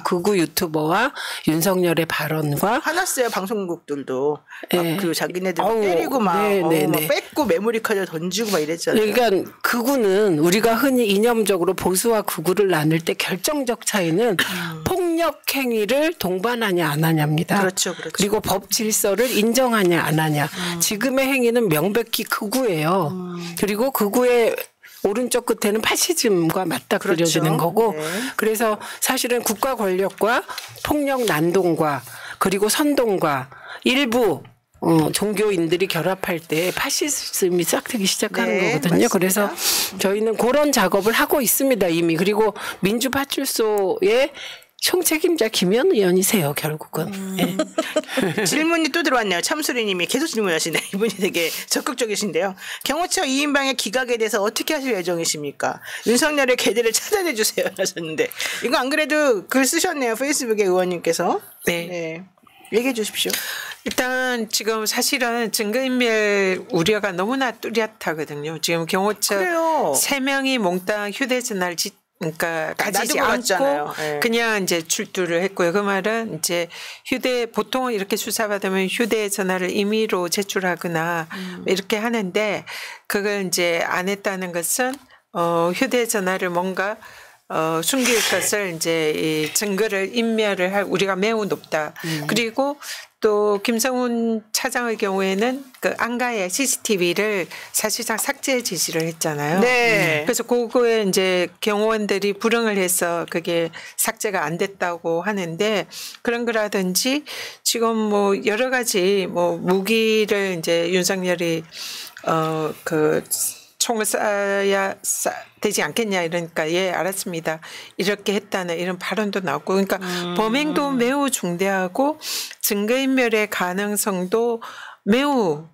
극우 유튜버와 윤석열의 발언과 화났어요 방송국들도. 네. 그 자기네들 때리고 막, 막 뺏고 메모리 카드 던지고 막 이랬잖아요. 그러니까 극우는 우리가 흔히 이념적으로 보수와 극우를 나눌 때 결정적 차이는 폭력 행위를 동반하냐 안 하냐입니다. 그렇죠. 그리고 법 질서를 인정하냐 안 하냐. 지금의 행위는 명백히 극우예요. 그리고 극우의 오른쪽 끝에는 파시즘과 맞닥뜨려지는 거고 네. 그래서 사실은 국가 권력과 폭력 난동과 그리고 선동과 일부 종교인들이 결합할 때 파시즘이 싹트기 시작하는 네, 거거든요. 맞습니다. 그래서 저희는 그런 작업을 하고 있습니다 이미. 그리고 민주파출소의 총책임자 김현 의원이세요 결국은. 네. 질문이 또 들어왔네요. 참수리님이 계속 질문하시네. 이분이 되게 적극적이신데요. 경호처 2인방의 기각에 대해서 어떻게 하실 예정이십니까? 윤석열의 개들을 차단해 주세요 하셨는데 이거 안 그래도 글 쓰셨네요. 페이스북에 의원님께서. 네. 얘기해 주십시오. 일단 지금 사실은 증거인멸 우려가 너무나 뚜렷하거든요. 지금 경호처 그래요. 3명이 몽땅 휴대전화를 그러니까 가지지 놔두고 않고 갔잖아요. 네. 그냥 이제 출두를 했고요. 그 말은 이제 보통은 이렇게 수사받으면 휴대전화를 임의로 제출하거나 이렇게 하는데 그걸 이제 안 했다는 것은 휴대전화를 뭔가 숨길 것을 이제 이 증거를 인멸을 할 우리가 매우 높다. 그리고 또 김성훈 차장의 경우에는 그 안가의 CCTV를 사실상 삭제 지시를 했잖아요. 네. 그래서 그거에 이제 경호원들이 불응을 해서 그게 삭제가 안 됐다고 하는데 그런 거라든지 지금 뭐 여러 가지 뭐 무기를 이제 윤석열이 그 총을 쏴야 되지 않겠냐 이러니까 예 알았습니다 이렇게 했다는 이런 발언도 나오고 그러니까 범행도 매우 중대하고 증거인멸의 가능성도 매우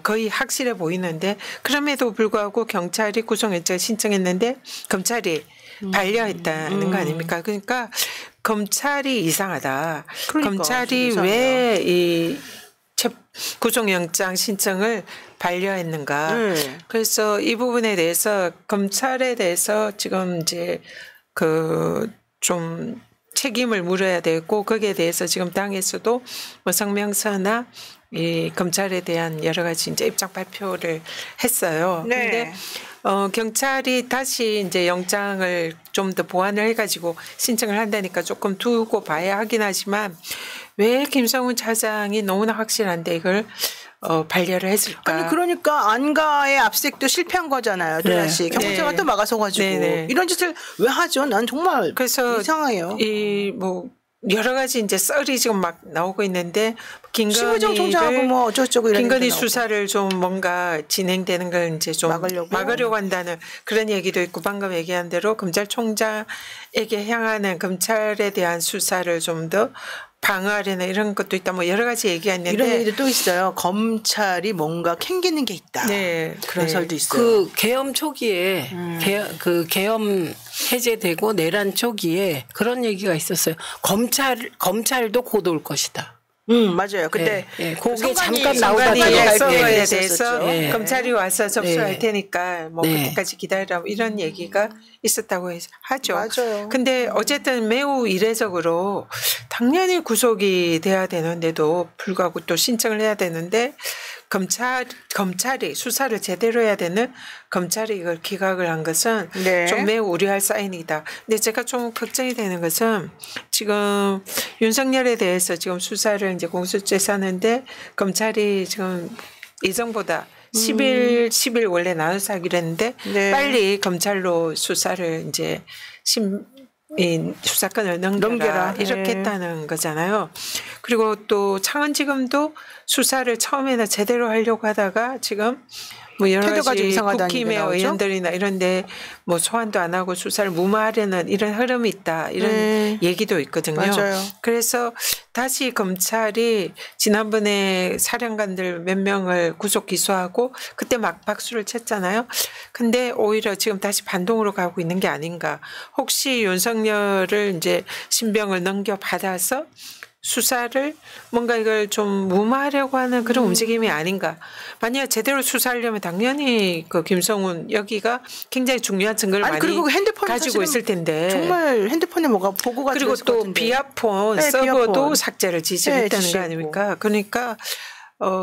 거의 확실해 보이는데 그럼에도 불구하고 경찰이 구속영장을 신청했는데 검찰이 반려했다는 거 아닙니까? 그러니까 검찰이 이상하다. 그러니까, 검찰이 왜 이 구속영장 신청을 반려했는가. 그래서 이 부분에 대해서 검찰에 대해서 지금 이제 그 좀 책임을 물어야 되고 거기에 대해서 지금 당에서도 뭐 성명서나 이 검찰에 대한 여러 가지 이제 입장 발표를 했어요. 네. 근데 경찰이 다시 이제 영장을 좀 더 보완을 해가지고 신청을 한다니까 조금 두고 봐야 하긴 하지만 왜 김성훈 차장이 너무나 확실한데 이걸 반려를 했을까? 아니 그러니까 안가의 압색도 실패한 거잖아요. 또다시 경찰가 또 막아서가지고 이런 짓을 왜 하죠? 난 정말 그래서 이상해요. 이 뭐 여러 가지 이제 썰이 지금 막 나오고 있는데 심우정 총장하고 뭐 어쩌고저쩌고 이런 김건희 얘기도 나오고. 수사를 좀 뭔가 진행되는 걸 이제 좀 막으려고 한다는 그런 얘기도 있고 방금 얘기한 대로 검찰총장에게 향하는 검찰에 대한 수사를 좀 더 방어하려는 이런 것도 있다. 뭐 여러 가지 얘기가 있는데 이런 얘기도 또 있어요. 검찰이 뭔가 캥기는 게 있다. 네. 그런 설도 있어요. 그 계엄 초기에 계엄 해제되고 내란 초기에 그런 얘기가 있었어요. 검찰도 곧 올 것이다. 맞아요. 그때 그게 잠깐 나오다가 나오다가 대해서 검찰이 와서 접수할 네. 테니까 뭐 그때까지 기다리라 이런 얘기가 있었다고 하죠. 맞아요. 근데 어쨌든 매우 이례적으로 당연히 구속이 돼야 되는데도 불구하고 또 신청을 해야 되는데 검찰이 수사를 제대로 해야 되는 검찰이 이걸 기각을 한 것은 좀 매우 우려할 사인이다. 근데 제가 좀 걱정이 되는 것은 지금 윤석열에 대해서 지금 수사를 이제 공수처에서 하는데 검찰이 지금 예정보다 10일 원래 나눠서 하기로 했는데 빨리 검찰로 수사를 이제 수사권을 넘겨라 이렇게 했다는 거잖아요. 그리고 또 창원지검도 수사를 처음에는 제대로 하려고 하다가 지금 뭐 여러 태도가 좀 가지 이상하다는 국힘의 얘기 나오죠? 의원들이나 이런데 뭐 소환도 안 하고 수사를 무마하려는 이런 흐름이 있다 이런 얘기도 있거든요. 맞아요. 그래서 다시 검찰이 지난번에 사령관들 몇 명을 구속 기소하고 그때 막 박수를 쳤잖아요. 근데 오히려 지금 다시 반동으로 가고 있는 게 아닌가. 혹시 윤석열을 이제 신병을 넘겨받아서 수사를 뭔가 이걸 좀 무마하려고 하는 그런 움직임이 아닌가. 만약 제대로 수사하려면 당연히 그 김성훈 여기가 굉장히 중요한 증거를 아니, 많이 그리고 핸드폰 가지고 있을 텐데. 정말 핸드폰에 뭐가 보고가 그리고 들어있을 것 또 같은데. 비아폰 네, 서버도 비아폰. 삭제를 지시했다는 거 지시했고. 아닙니까? 그러니까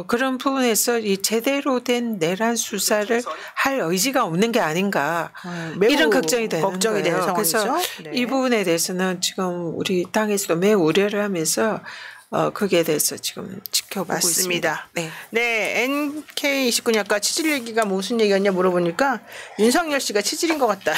그런 부분에서 이 제대로 된 내란 수사를 할 의지가 없는 게 아닌가 매우 이런 걱정이 되는 걱정이 되는 거예요. 그래서 상황이죠. 네. 이 부분에 대해서는 지금 우리 당에서도 매우 우려를 하면서 거기에 대해서 지금 지켜보고 맞습니다. 있습니다. 네. 네, NK29님 아까 치질 얘기가 무슨 얘기였냐 물어보니까 윤석열 씨가 치질인 것 같다.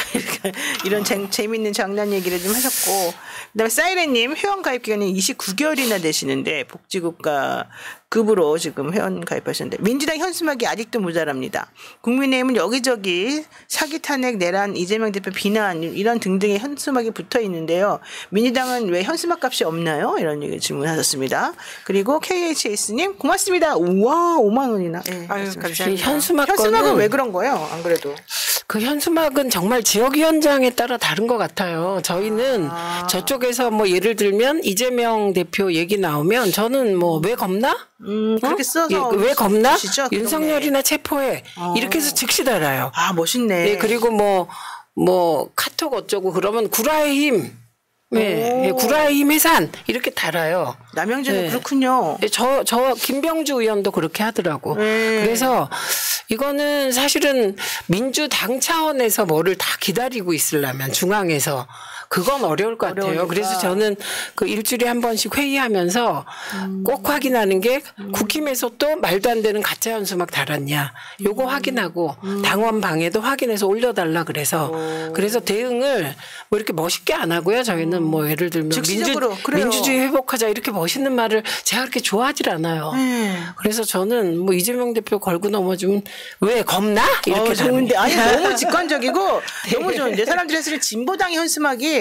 이런 재밌는 장난 얘기를 좀 하셨고, 그다음에 사이렌님 회원 가입 기간이 29개월이나 되시는데 복지국가 급으로 지금 회원 가입하셨는데 민주당 현수막이 아직도 모자랍니다. 국민의힘은 여기저기 사기 탄핵 내란 이재명 대표 비난 이런 등등의 현수막이 붙어 있는데요. 민주당은 왜 현수막 값이 없나요? 이런 얘기 질문하셨습니다. 그리고 KHS님 고맙습니다. 우와 5만 원이나. 네, 아유, 말씀해 감사합니다. 주십시오. 현수막은 현수막은 왜 그런 거예요? 안 그래도. 그 현수막은 정말 지역위원장에 따라 다른 것 같아요. 저희는 저쪽에서 뭐 예를 들면 이재명 대표 얘기 나오면 저는 뭐 왜 겁나? 그렇게 써서 왜 겁나? 주시죠, 그 윤석열이나 체포해. 이렇게 해서 즉시 달아요. 아 멋있네. 예, 그리고 뭐 카톡 어쩌고 그러면 구라의 힘. 네, 예, 구라의 힘 해산 이렇게 달아요. 남양주는 네. 그렇군요. 예, 저 김병주 의원도 그렇게 하더라고. 그래서 이거는 사실은 민주당 차원에서 뭐를 다 기다리고 있으려면 중앙에서 그건 어려울 것 같아요. 어려우니까. 그래서 저는 그 일주일에 한 번씩 회의하면서 꼭 확인하는 게 국힘에서 또 말도 안 되는 가짜 현수막 달았냐. 요거 확인하고 당원 방에도 확인해서 올려달라 그래서 대응을 뭐 이렇게 멋있게 안 하고요. 저희는 뭐 예를 들면 즉시적으로, 그래요. 민주주의 회복하자 이렇게 멋있는 말을 제가 그렇게 좋아하질 않아요. 그래서 저는 뭐 이재명 대표 걸고 넘어주면 왜 겁나? 이렇게 좋은데 아니 너무 직관적이고 너무 좋은데 사람들이 사실 진보당의 현수막이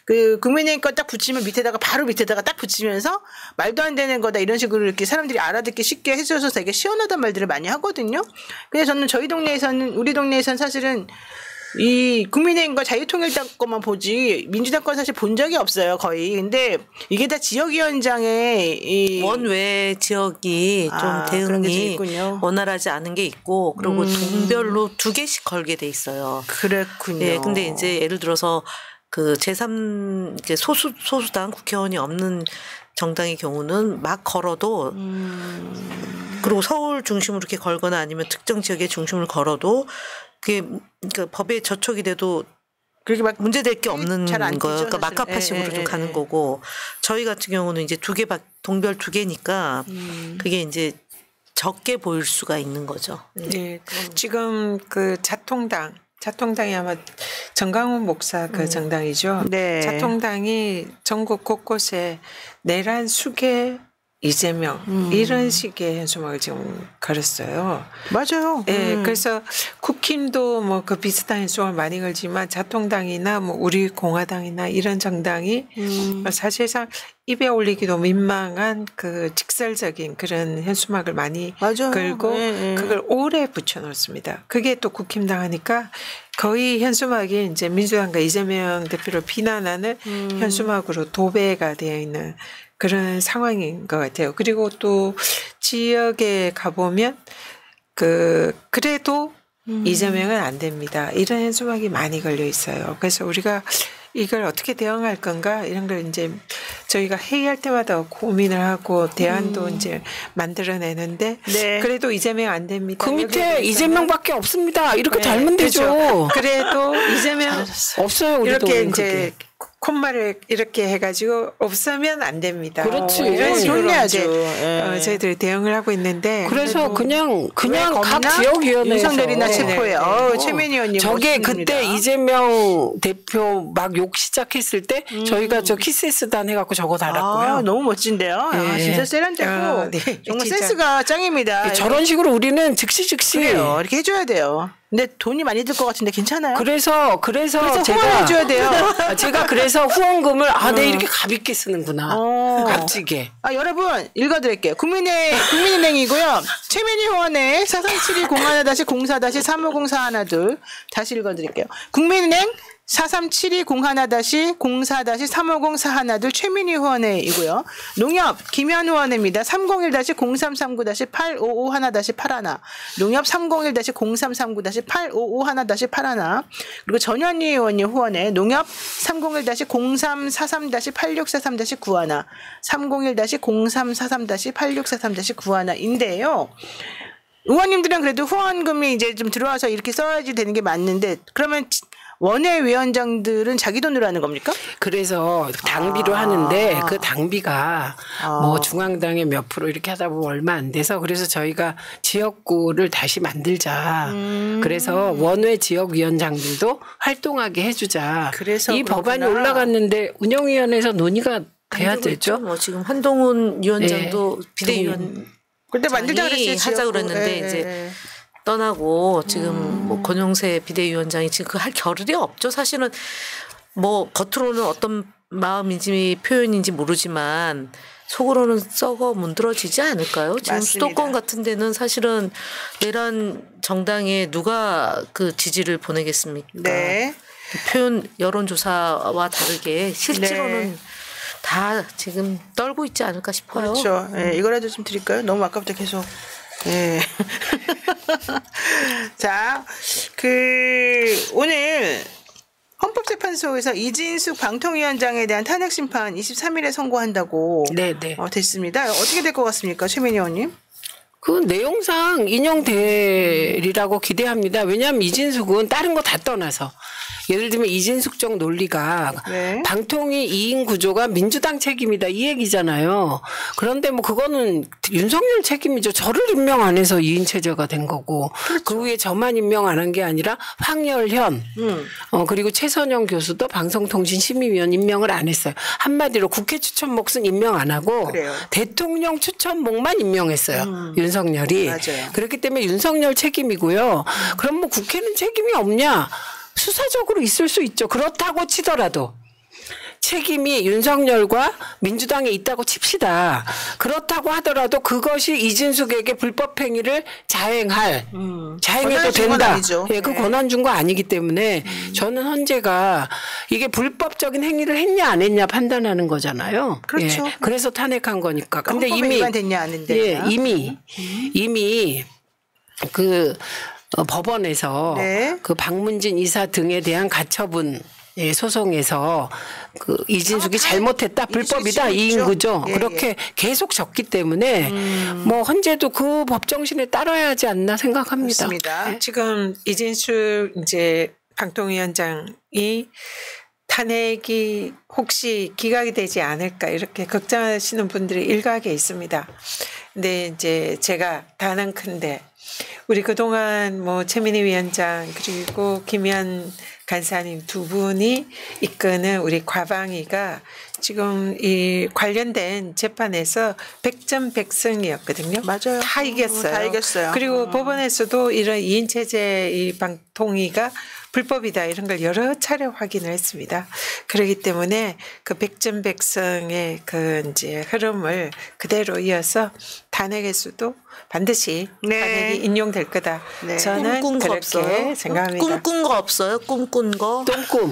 그 국민의힘 거 딱 붙이면 바로 밑에다가 딱 붙이면서 말도 안 되는 거다 이런 식으로 이렇게 사람들이 알아듣기 쉽게 해줘서 되게 시원하단 말들을 많이 하거든요. 근데 저는 우리 동네에서는 사실은 이 국민의힘과 자유통일당 것만 보지 민주당 건 사실 본 적이 없어요 거의. 근데 이게 다 지역위원장의 이 원외 지역이 좀 그런 게 좀 대응이 있군요. 원활하지 않은 게 있고 그리고 동별로 2개씩 걸게 돼 있어요. 그랬군요. 네, 근데 이제 예를 들어서 그 제3 이제 소수당 국회의원이 없는 정당의 경우는 막 걸어도 그리고 서울 중심으로 이렇게 걸거나 아니면 특정 지역의 중심을 걸어도 그게 그러니까 법에 저촉이 돼도 그렇게 막 문제될 게 없는 잘안 거예요. 뛰죠, 그러니까 사실. 막가파식으로 좀 가는 거고 저희 같은 경우는 이제 동별 2개니까 그게 이제 적게 보일 수가 있는 거죠. 네. 지금 그 자통당이 아마 정강훈 목사 그 정당이죠. 네. 자통당이 전국 곳곳에 내란 수계 이재명 이런 식의 현수막을 지금 걸었어요. 맞아요. 네, 그래서 국힘도 뭐 그 비슷한 현수막을 많이 걸지만 자통당이나 뭐 우리 공화당이나 이런 정당이 사실상 입에 올리기도 민망한 그 직설적인 그런 현수막을 많이 맞아요. 걸고 네. 그걸 오래 붙여놓습니다. 그게 또 국힘당 하니까 거의 현수막이 이제 민주당과 이재명 대표를 비난하는 현수막으로 도배가 되어 있는 그런 상황인 것 같아요. 그리고 또 지역에 가보면 그래도 이재명은 안 됩니다. 이런 현수막이 많이 걸려 있어요. 그래서 우리가 이걸 어떻게 대응할 건가 이런 걸 이제 저희가 회의할 때마다 고민을 하고 대안도 이제 만들어내는데 네. 그래도 이재명 안 됩니다. 그 밑에 여기에 대해서는 이재명밖에 없습니다. 이렇게 네, 달면 되죠. 그렇죠. 그래도 이재명 없어요. 우리도 이렇게 그게. 이제 콧말을 이렇게 해가지고 없으면 안 됩니다. 그렇지. 이런 식으로 좋네, 이제 아주. 저희들이 대응을 하고 있는데 그래서 그냥 각 겁나? 지역위원회에서 윤석열이나 체포해. 최민희 의원님 저게 멋있습니다. 그때 이재명 대표 막 욕 시작했을 때 저희가 저 키스단 해갖고 저거 달았고요. 너무 멋진데요. 진짜 세련되고 네, 정말 진짜. 센스가 짱입니다. 저런 식으로 우리는 즉시 그래요. 이렇게 해줘야 돼요. 근데 돈이 많이 들 것 같은데 괜찮아요? 그래서 제가 후원해줘야 돼요. 제가 그래서 후원금을 내 이렇게 가볍게 쓰는구나. 값지게. 여러분 읽어드릴게요. 국민은행이고요. 최민희 의원의 43720-04-350412 다시 읽어드릴게요. 국민은행 43720-04-350412 최민희 의원이고요. 농협 김현 의원입니다. 301-0339-8551-81 농협 301-0339-8551-81 그리고 전현희 의원님 후원에 농협 301-0343-8643-91 301-0343-8643-91인데요. 의원님들은 그래도 후원금이 이제 좀 들어와서 이렇게 써야지 되는 게 맞는데 그러면 원외위원장들은 자기 돈으로 하는 겁니까? 그래서 당비로 하는데 그 당비가 뭐 중앙당의 몇 프로 이렇게 하다 보면 얼마 안 돼서 그래서 저희가 지역구를 다시 만들자. 그래서 원외 지역위원장들도 활동하게 해주자. 그래서 이 그렇구나. 법안이 올라갔는데 운영위원회에서 논의가 돼야 되죠. 뭐 지금 한동훈 위원장도 비대위원 근데 만들자 그랬어요. 하자 지역구. 그랬는데 이제 떠나고 지금 뭐 권영세 비대위원장이 지금 그 할 겨를이 없죠. 사실은 뭐 겉으로는 어떤 마음인지 표현인지 모르지만 속으로는 썩어 문드러지지 않을까요? 지금 맞습니다. 수도권 같은 데는 사실은 내란 정당에 누가 그 지지를 보내겠습니까? 네. 표현 여론조사와 다르게 실제로는 네. 다 지금 떨고 있지 않을까 싶어요. 그렇죠. 이거라도 좀 드릴까요? 너무 아까부터 계속. 자, 오늘 헌법재판소에서 이진숙 방통위원장에 대한 탄핵 심판 23일에 선고한다고 네네. 됐습니다. 어떻게 될 것 같습니까, 최민희 의원님? 그 내용상 인용되리라고 기대합니다. 왜냐하면 이진숙은 다른 거 다 떠나서 예를 들면 이진숙적 논리가 네. 방통위 2인 구조가 민주당 책임이다 이 얘기잖아요. 그런데 뭐 그거는 윤석열 책임이죠. 저를 임명 안 해서 2인 체제가 된 거고 그 위에 저만 임명 안 한 게 아니라 황열현 그리고 최선영 교수도 방송통신심의위원 임명을 안 했어요. 한마디로 국회 추천목은 임명 안 하고 그래요. 대통령 추천목만 임명했어요. 윤석열이. 맞아요. 그렇기 때문에 윤석열 책임이고요. 그럼 뭐 국회는 책임이 없냐? 수사적으로 있을 수 있죠. 그렇다고 치더라도 책임이 윤석열과 민주당에 있다고 칩시다. 그렇다고 하더라도 그것이 이진숙에게 불법 행위를 자행해도 권한 준 건 된다. 아니죠. 예, 그 네. 권한 준 거 아니기 때문에 저는 헌재가 이게 불법적인 행위를 했냐 안 했냐 판단하는 거잖아요. 그렇죠. 예, 그래서 탄핵한 거니까. 근데 헌법에 이미 위반됐냐 안 했냐. 이미 그 법원에서 네. 그 박문진 이사 등에 대한 가처분 소송에서 그 이진숙이 잘못했다 불법이다 있을 수 이인 있죠. 구조 예, 그렇게 계속 졌기 때문에 뭐 헌재도 그 법정신에 따라야 하지 않나 생각합니다. 맞습니다. 지금 이진숙 이제 방통위원장이 탄핵이 혹시 기각이 되지 않을까 이렇게 걱정하시는 분들이 일각에 있습니다. 근데 이제 제가 단언컨대 우리 그동안 뭐 최민희 위원장 그리고 김현 간사님 두 분이 이끄는 우리 과방위가 지금 이 관련된 재판에서 100점 100승이었거든요. 맞아요. 다 이겼어요. 다 이겼어요. 그리고 법원에서도 이런 2인 체제 이 방통위가 불법이다 이런 걸 여러 차례 확인을 했습니다. 그렇기 때문에 그 100점 100승의 그 이제 흐름을 그대로 이어서 탄핵에서도 반드시 네. 탄핵이 인용될 거다. 네. 저는 꿈꾼 거 그렇게 없어요? 생각합니다. 꿈꾼 거 없어요? 꿈꾼 거? 똥꿈.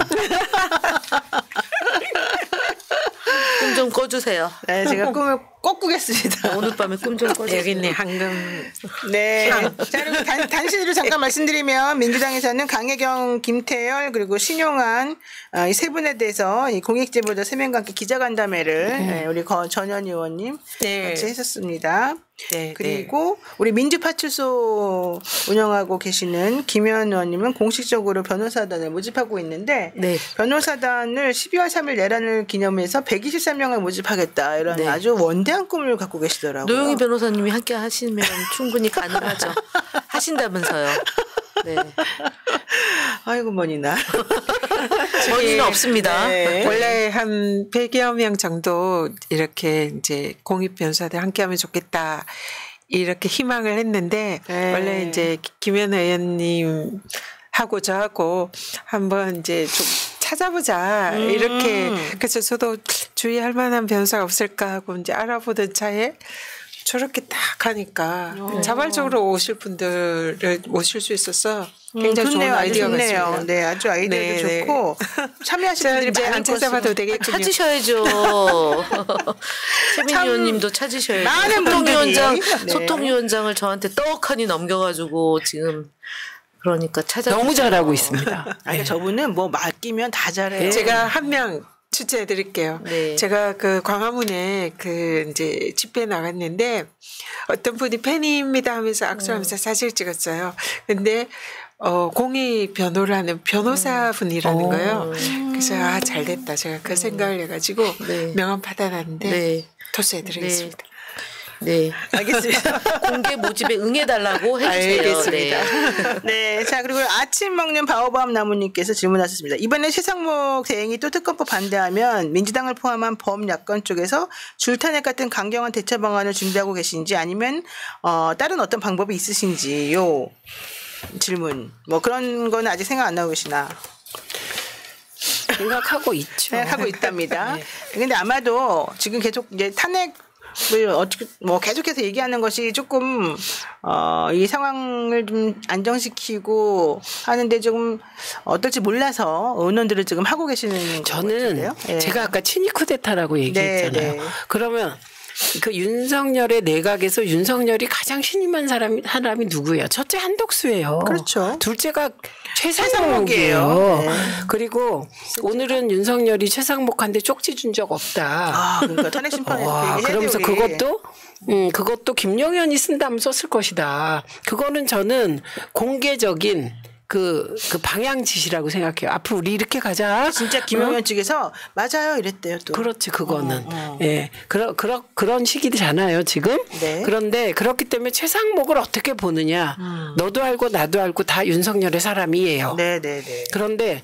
꿈 좀 꿔주세요. 네, 제가 꿈을 꺾겠습니다. 오늘 밤에 꿈 좀 꿔주세요. 여기 있네 황금. 네. 자, 그리고 단신으로 잠깐 말씀드리면 민주당에서는 강혜경, 김태열 그리고 신용환 이 세 분에 대해서 이 공익제보자 3명과 함께 기자간담회를 우리 전현 의원님 네. 같이 했었습니다. 네, 그리고 우리 민주파출소 운영하고 계시는 김현 의원님은 공식적으로 변호사단을 모집하고 있는데 네. 변호사단을 12월 3일 내란을 기념해서 123명을 모집하겠다 이런 네. 아주 원대한 꿈을 갖고 계시더라고요. 노영희 변호사님이 함께 하시면 충분히 가능하죠. 하신다면서요. 네. 아이고 머니나. 원인은 없습니다. 네. 원래 한 100여 명 정도 이렇게 이제 공익 변호사들 함께하면 좋겠다 이렇게 희망을 했는데 네. 원래 이제 김현 의원님 하고 저하고 한번 이제 좀 찾아보자 이렇게 그래서 저도 주의할 만한 변호사가 없을까 하고 이제 알아보던 차에 저렇게 딱 하니까 자발적으로 오실 분들을 모실 수 있어서 굉장히 좋은 좋네요. 아이디어가 좋네요. 있습니다. 네, 아주 아이디어도 네, 네. 좋고 참여하시는 저 분들이 이제 많을 안 찾아봐도 것이고. 되겠군요. 찾으셔야죠. 최민희 의원님도 찾으셔야죠. 많은 분들이. 네. 소통위원장을 저한테 떡하니 넘겨가지고 지금 그러니까 찾아. 너무 잘하고 있습니다. 아니 저분은 뭐 맡기면 다 잘해요. 제가 한 명 추천해 드릴게요. 네. 제가 그 광화문에 그 이제 집회 나갔는데 어떤 분이 팬입니다 하면서 악수하면서 사진 찍었어요. 근데 공익 변호를 하는 변호사분이라는 거예요. 그래서 아, 잘 됐다. 제가 그 생각을 해가지고 네. 명함 받아놨는데 네. 토스해 드리겠습니다. 네. 알겠습니다. 공개 모집에 응해달라고 해주세요. 알겠습니다. 네, 자 그리고 아침 먹는 바오밥 나무님께서 질문하셨습니다. 이번에 최상목 대행이 또 특검법 반대하면 민주당을 포함한 범야권 쪽에서 줄타넷 같은 강경한 대처 방안을 준비하고 계신지 아니면 다른 어떤 방법이 있으신지요? 질문. 뭐 그런 거는 아직 생각 안 나고 계시나? 생각하고 있죠. 생각하고 있답니다. 근데 아마도 지금 계속 이제 탄핵을 어떻게 뭐 계속해서 얘기하는 것이 조금 이 상황을 좀 안정시키고 하는데 조금 어떨지 몰라서 의원들을 지금 하고 계시는 것 저는 같은데요. 예. 제가 아까 친이 쿠데타라고 얘기했잖아요. 네. 그러면 그 윤석열의 내각에서 윤석열이 가장 신임한 사람이 누구예요? 첫째 한덕수예요. 그렇죠. 둘째가 최상목이에요. 최상목이에요. 네. 그리고 오늘은 윤석열이 최상목한테 쪽지 준 적 없다. 아, 그러니까 탄핵 심판에 그러면서 그것도 김용현이 쓴다면 썼을 것이다. 그거는 저는 공개적인 그 방향 지시라고 생각해요. 앞으로 우리 이렇게 가자. 진짜 김용현 측에서 맞아요 이랬대요 또. 그렇지 그거는 예 그런 시기잖아요 지금. 네. 그런데 그렇기 때문에 최상목을 어떻게 보느냐. 너도 알고 나도 알고 다 윤석열의 사람이에요. 네네네. 그런데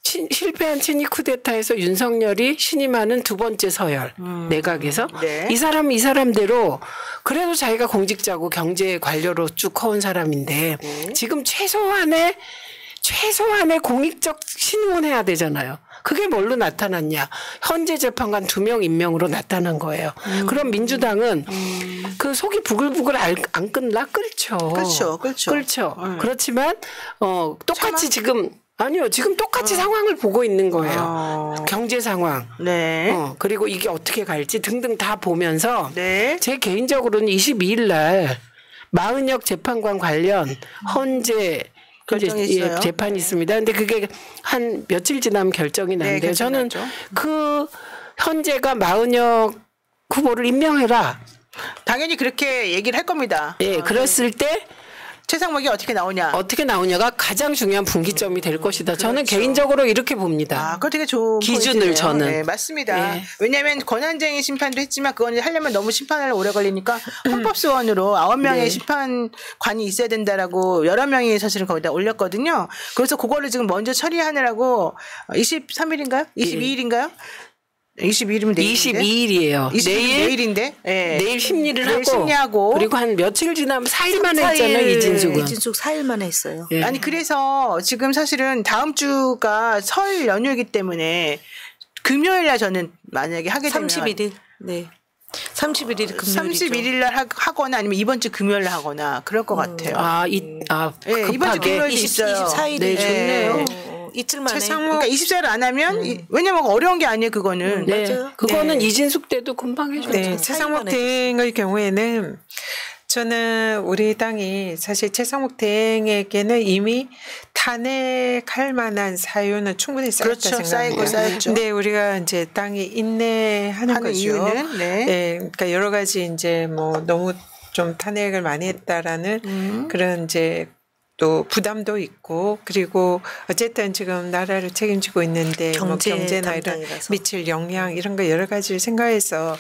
실패한 친이 쿠데타에서 윤석열이 신임하는 두 번째 서열 내각에서 네. 이 사람대로 그래도 자기가 공직자고 경제 관료로 쭉 커온 사람인데 지금 최소한의 공익적 신임은 해야 되잖아요. 그게 뭘로 나타났냐. 현재 재판관 2명 임명으로 나타난 거예요. 그럼 민주당은 그 속이 부글부글 안 끓나? 끓죠. 끓죠. 그렇지만 똑같이 지금 아니요. 지금 똑같이 상황을 보고 있는 거예요. 경제 상황. 네. 그리고 이게 어떻게 갈지 등등 다 보면서 네. 제 개인적으로는 22일 날 마은혁 재판관 관련 헌재 결정이 있어요. 재판이 있습니다. 근데 그게 한 며칠 지나면 결정이 나는데요. 네, 저는 결정나죠. 그 헌재가 마은혁 후보를 임명해라. 당연히 그렇게 얘기를 할 겁니다. 예, 그랬을 때 최상목이 어떻게 나오냐가 가장 중요한 분기점이 될 것이다. 저는 개인적으로 이렇게 봅니다. 그거 되게 좋은 기준을 포인트네요. 저는. 네, 맞습니다. 네. 왜냐하면 권한쟁의 심판도 했지만 그건 하려면 너무 심판을 오래 걸리니까 헌법소원으로 9명의 네. 심판관이 있어야 된다라고 여러 명이 사실은 거기다 올렸거든요. 그래서 그거를 지금 먼저 처리하느라고 23일인가요? 22일인가요? 22일이면 내일인데? 22일이에요. 22일 내일인데? 네. 내일 심리를 내일 하고 심리하고 그리고 한 며칠 지나면 4일 만에 했잖아요. 이진숙은. 이진숙 4일 만에 했어요. 예. 아니 그래서 지금 사실은 다음 주가 설 연휴이기 때문에 금요일 날 저는 만약에 하게 되면 31일. 네. 31일이 금요일이죠. 31일 날 하거나 아니면 이번 주 금요일 날 하거나 그럴 것 같아요. 네, 이번 주 금요일도 20, 있어요. 24일이 네, 좋네요. 이틀 만에. 그러니까 24일 안 하면 왜냐면 어려운 게 아니에요 그거는. 네. 맞아요. 그거는 네. 이진숙 때도 금방 해줬죠. 네, 최상목 대행의 경우에는 저는 우리 당이 사실 최상목 대행에게는 이미 탄핵할 만한 사유는 충분히 쌓였다 그렇죠. 생각합니다. 쌓였죠. 근데 우리가 이제 당이 인내하는 하는 거죠. 이유는 네. 그러니까 여러 가지 이제 뭐 너무 좀 탄핵을 많이 했다라는 그런 이제 또 부담도 있고 그리고 어쨌든 지금 나라를 책임지고 있는데 뭐 경제나 이런 담당이라서. 미칠 영향 이런 거 여러 가지를 생각해서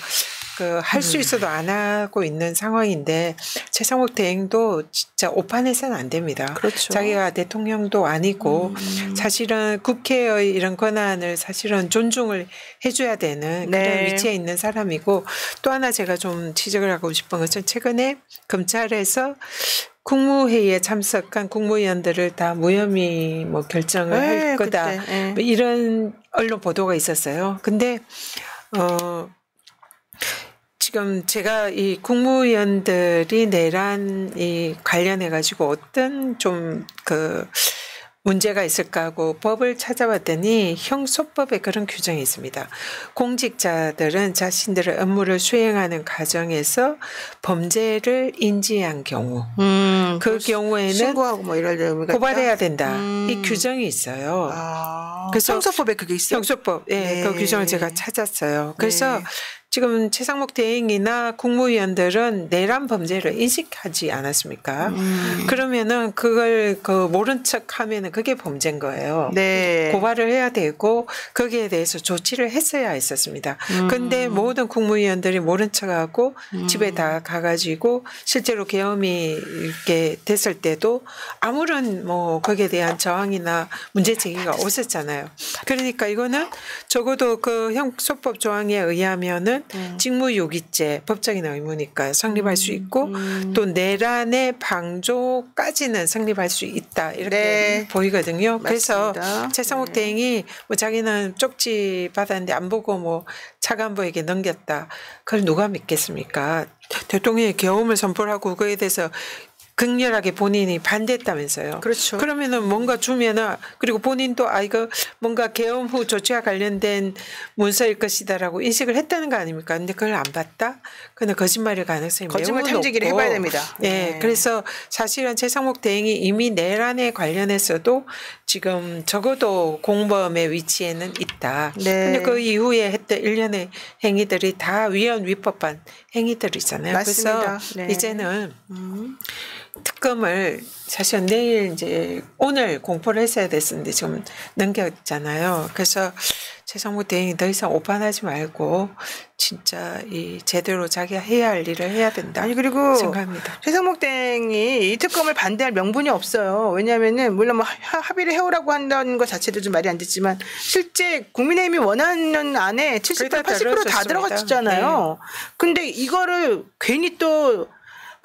그 할 수 있어도 안 하고 있는 상황인데 최상목 대행도 진짜 오판해서는 안 됩니다. 그렇죠. 자기가 대통령도 아니고 사실은 국회의 이런 권한을 사실은 존중을 해줘야 되는 네. 그런 위치에 있는 사람이고 또 하나 제가 좀 지적을 하고 싶은 것은 최근에 검찰에서 국무회의에 참석한 국무위원들을 다 무혐의 뭐 결정을 네, 할 거다. 그때, 네. 뭐 이런 언론 보도가 있었어요. 근데 지금 제가 이 국무위원들이 내란이 관련해 가지고 어떤 좀 그 문제가 있을까 하고 법을 찾아봤더니 형소법에 그런 규정이 있습니다. 공직자들은 자신들의 업무를 수행하는 과정에서 범죄를 인지한 경우 그 경우에는 신고하고 뭐 이럴 의미가 고발해야 있다? 된다. 이 규정이 있어요. 그래서 형사법에 그게 있어요. 형소법, 예, 네. 그 규정을 제가 찾았어요. 그래서 네. 지금 최상목 대행이나 국무위원들은 내란 범죄를 인식하지 않았습니까? 그러면은 그걸 그 모른 척 하면은 그게 범죄인 거예요. 네. 고발을 해야 되고 거기에 대해서 조치를 했어야 했었습니다. 근데 모든 국무위원들이 모른 척하고 집에 다 가가지고 실제로 계엄이 이렇게 됐을 때도 아무런 뭐 거기에 대한 저항이나 문제 제기가 없었잖아요. 그러니까 이거는 적어도 그 형소법 조항에 의하면은 직무유기죄 법적인 의무니까 성립할 수 있고 또 내란의 방조까지는 성립할 수 있다 이렇게 네. 보이거든요. 그래서 맞습니다. 최상목 대행이 뭐 자기는 쪽지 받았는데 안 보고 뭐 차관보에게 넘겼다. 그걸 누가 믿겠습니까? 대통령이 계엄을 선포하고 그에 대해서 극렬하게 본인이 반대했다면서요. 그렇죠. 그러면은 뭔가 주면은 그리고 본인도 이거 뭔가 계엄 후 조치와 관련된 문서일 것이다라고 인식을 했다는 거 아닙니까? 근데 그걸 안 봤다? 그는 거짓말일 가능성이 거짓말 매우 탐지기를 높고. 해봐야 됩니다. 예. 네. 그래서 사실은 최상목 대행이 이미 내란에 관련해서도 지금 적어도 공범의 위치에는 있다. 네. 근데 그 이후에 했던 일련의 행위들이 다 위헌 위법한 행위들이잖아요. 맞습니다. 그래서 네. 이제는 특검을 사실 내일 이제 오늘 공포를 했어야 됐었는데 지금 넘겼잖아요. 그래서 최상목 대행이 더 이상 오판하지 말고 진짜 이 제대로 자기가 해야 할 일을 해야 된다. 아니 그리고 생각합니다. 최상목 대행이 이 특검을 반대할 명분이 없어요. 왜냐하면은 물론 뭐 합의를 해오라고 한다는 것 자체도 좀 말이 안 됐지만 실제 국민의힘이 원하는 안에 70% 80% 다 들어갔잖아요. 근데 이거를 괜히 또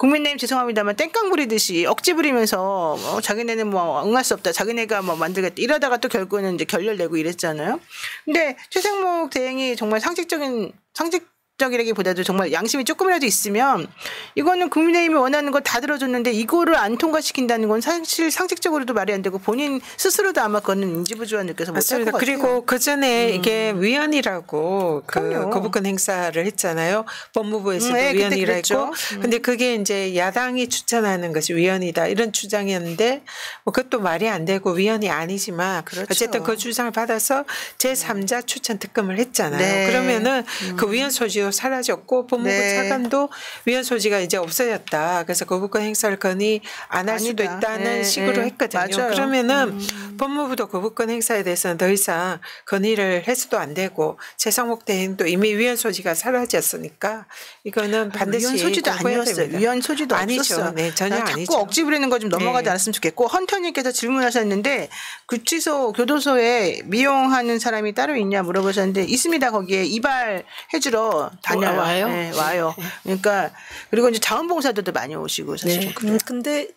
국민의힘 죄송합니다만 땡깡 부리듯이 억지 부리면서 자기네는 뭐 응할 수 없다. 자기네가 뭐 만들겠다. 이러다가 또 결국에는 이제 결렬되고 이랬잖아요. 근데 최상목 대행이 정말 상식적이라기보다도 정말 양심이 조금이라도 있으면 이거는 국민의힘이 원하는 거 다 들어줬는데 이거를 안 통과시킨다는 건 사실 상식적으로도 말이 안 되고 본인 스스로도 아마 그거는 인지부조화 느껴서 못할 것 같아요. 그리고 그 전에 이게 위헌이라고 그 거부권 행사를 했잖아요. 법무부에서도 네, 위헌이라 그때 했고, 근데 그게 이제 야당이 추천하는 것이 위헌이다 이런 주장이었는데 뭐 그것도 말이 안 되고 위헌이 아니지만 그렇죠. 어쨌든 그 주장을 받아서 제3자 추천 특검을 했잖아요. 네. 그러면은 그 위헌 소지도 사라졌고 법무부 네. 차관도 위헌 소지가 이제 없어졌다. 그래서 거부권 행사를 건의 안 할 수도 아니다. 있다는 네, 식으로 네. 했거든요. 맞아요. 그러면은 법무부도 거부권 행사에 대해서는 더 이상 건의를 해서도 안 되고 최상목 대행도 이미 위헌 소지가 사라졌으니까 이거는 반드시 위헌 소지도 공부해야 아니었어요. 됩니다. 위헌 소지도 아니죠. 없었어요. 네, 전혀 자꾸 아니죠. 억지 부리는 거 좀 넘어가지 네. 않았으면 좋겠고 헌터님께서 질문하셨는데 구치소 교도소에 미용하는 사람이 따로 있냐 물어보셨는데 있습니다. 거기에 이발해주러 다녀요. 와요? 네, 와요. 그러니까 그리고 이제 자원봉사들도 많이 오시고 사실 좀 그래요. 근데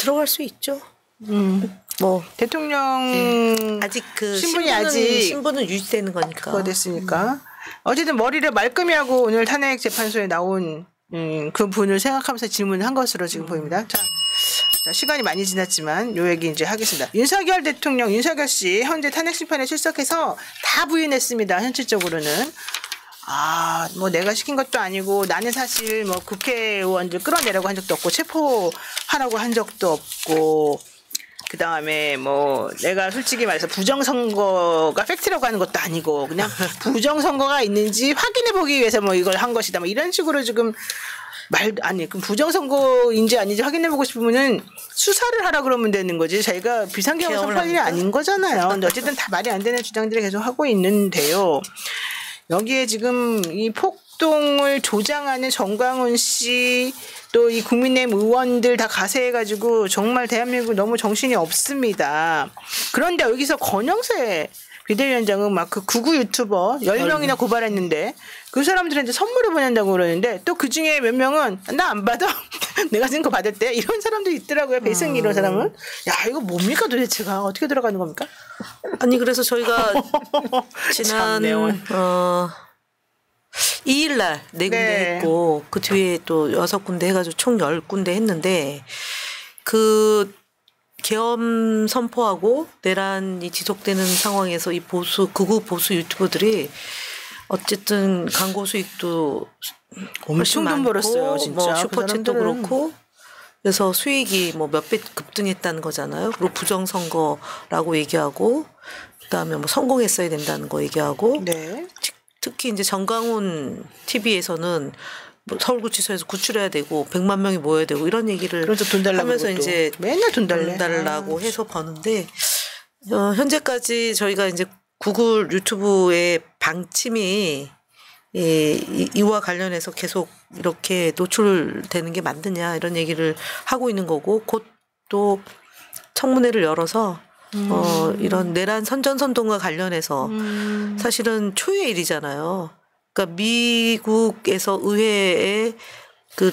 들어갈 수 있죠. 뭐 대통령 아직 그 신분이 아직 신분은 유지되는 거니까. 그거 됐으니까 어쨌든 머리를 말끔히 하고 오늘 탄핵 재판소에 나온 그 분을 생각하면서 질문을 한 것으로 지금 보입니다. 자, 자, 시간이 많이 지났지만 요 얘기 이제 하겠습니다. 윤석열 대통령, 윤석열 씨 현재 탄핵 심판에 출석해서 다 부인했습니다. 현실적으로는. 뭐 내가 시킨 것도 아니고 나는 사실 뭐 국회의원들 끌어내라고 한 적도 없고 체포하라고 한 적도 없고 그다음에 뭐 내가 솔직히 말해서 부정선거가 팩트라고 하는 것도 아니고 그냥 부정선거가 있는지 확인해 보기 위해서 뭐 이걸 한 것이다. 뭐 이런 식으로 지금 그럼 부정선거인지 아닌지 확인해 보고 싶으면은 수사를 하라 그러면 되는 거지. 자기가 비상계엄을 선포할 일이 아닌 거잖아요. 근데 어쨌든 다 말이 안 되는 주장들을 계속 하고 있는데요. 여기에 지금 이 폭동을 조장하는 정광훈 씨 또 이 국민의힘 의원들 다 가세해가지고 정말 대한민국 너무 정신이 없습니다. 그런데 여기서 권영세 비대위원장은 막 그 구구 유튜버 10명이나 고발했는데 그 사람들한테 선물을 보낸다고 그러는데 또 그 중에 몇 명은 나 안 받아. 내가 쓴 거 받을 때 이런 사람도 있더라고요. 배승이 이런 사람은. 야 이거 뭡니까 도대체가 어떻게 들어가는 겁니까? 아니 그래서 저희가 지난 2일 날 4군데 네. 했고 그 뒤에 또 6군데 해가지고 총 10군데 했는데 그 계엄 선포하고 내란이 지속되는 상황에서 이 극우 보수 유튜버들이 어쨌든 광고 수익도 엄청 돈 벌었어요, 진짜. 뭐 그 슈퍼챗도 사람들은. 그렇고 그래서 수익이 뭐 몇 배 급등했다는 거잖아요. 그리고 부정선거라고 얘기하고 그다음에 뭐 성공했어야 된다는 거 얘기하고 네. 특히 이제 정광훈 TV에서는 뭐 서울구치소에서 구출해야 되고 100만 명이 모여야 되고 이런 얘기를 그래서 돈 달라고 하면서 그러고 또. 이제 맨날 돈 달라고 해서 버는데 현재까지 저희가 이제 구글 유튜브의 방침이 이와 관련해서 계속 이렇게 노출되는 게 맞느냐 이런 얘기를 하고 있는 거고 곧 또 청문회를 열어서 이런 내란 선전선동과 관련해서 사실은 초유의 일이잖아요. 그러니까 미국에서 의회에 그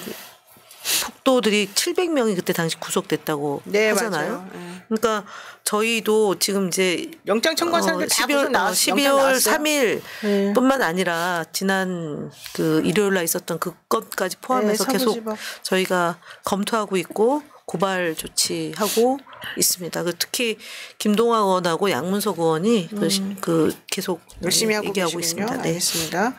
폭도들이 700명이 그때 당시 구속됐다고 네, 하잖아요. 맞아요. 네. 그러니까 저희도 지금 이제 영장 청구한 사람들 다 12월 3일 뿐만 아니라 지난 그 일요일 날 있었던 그 건까지 포함해서 네, 계속 서부지법. 저희가 검토하고 있고 고발 조치하고 있습니다. 그 특히 김동완 의원하고 양문석 의원이 그 계속 열심히 하고 얘기하고 계시군요. 있습니다. 네. 알겠습니다.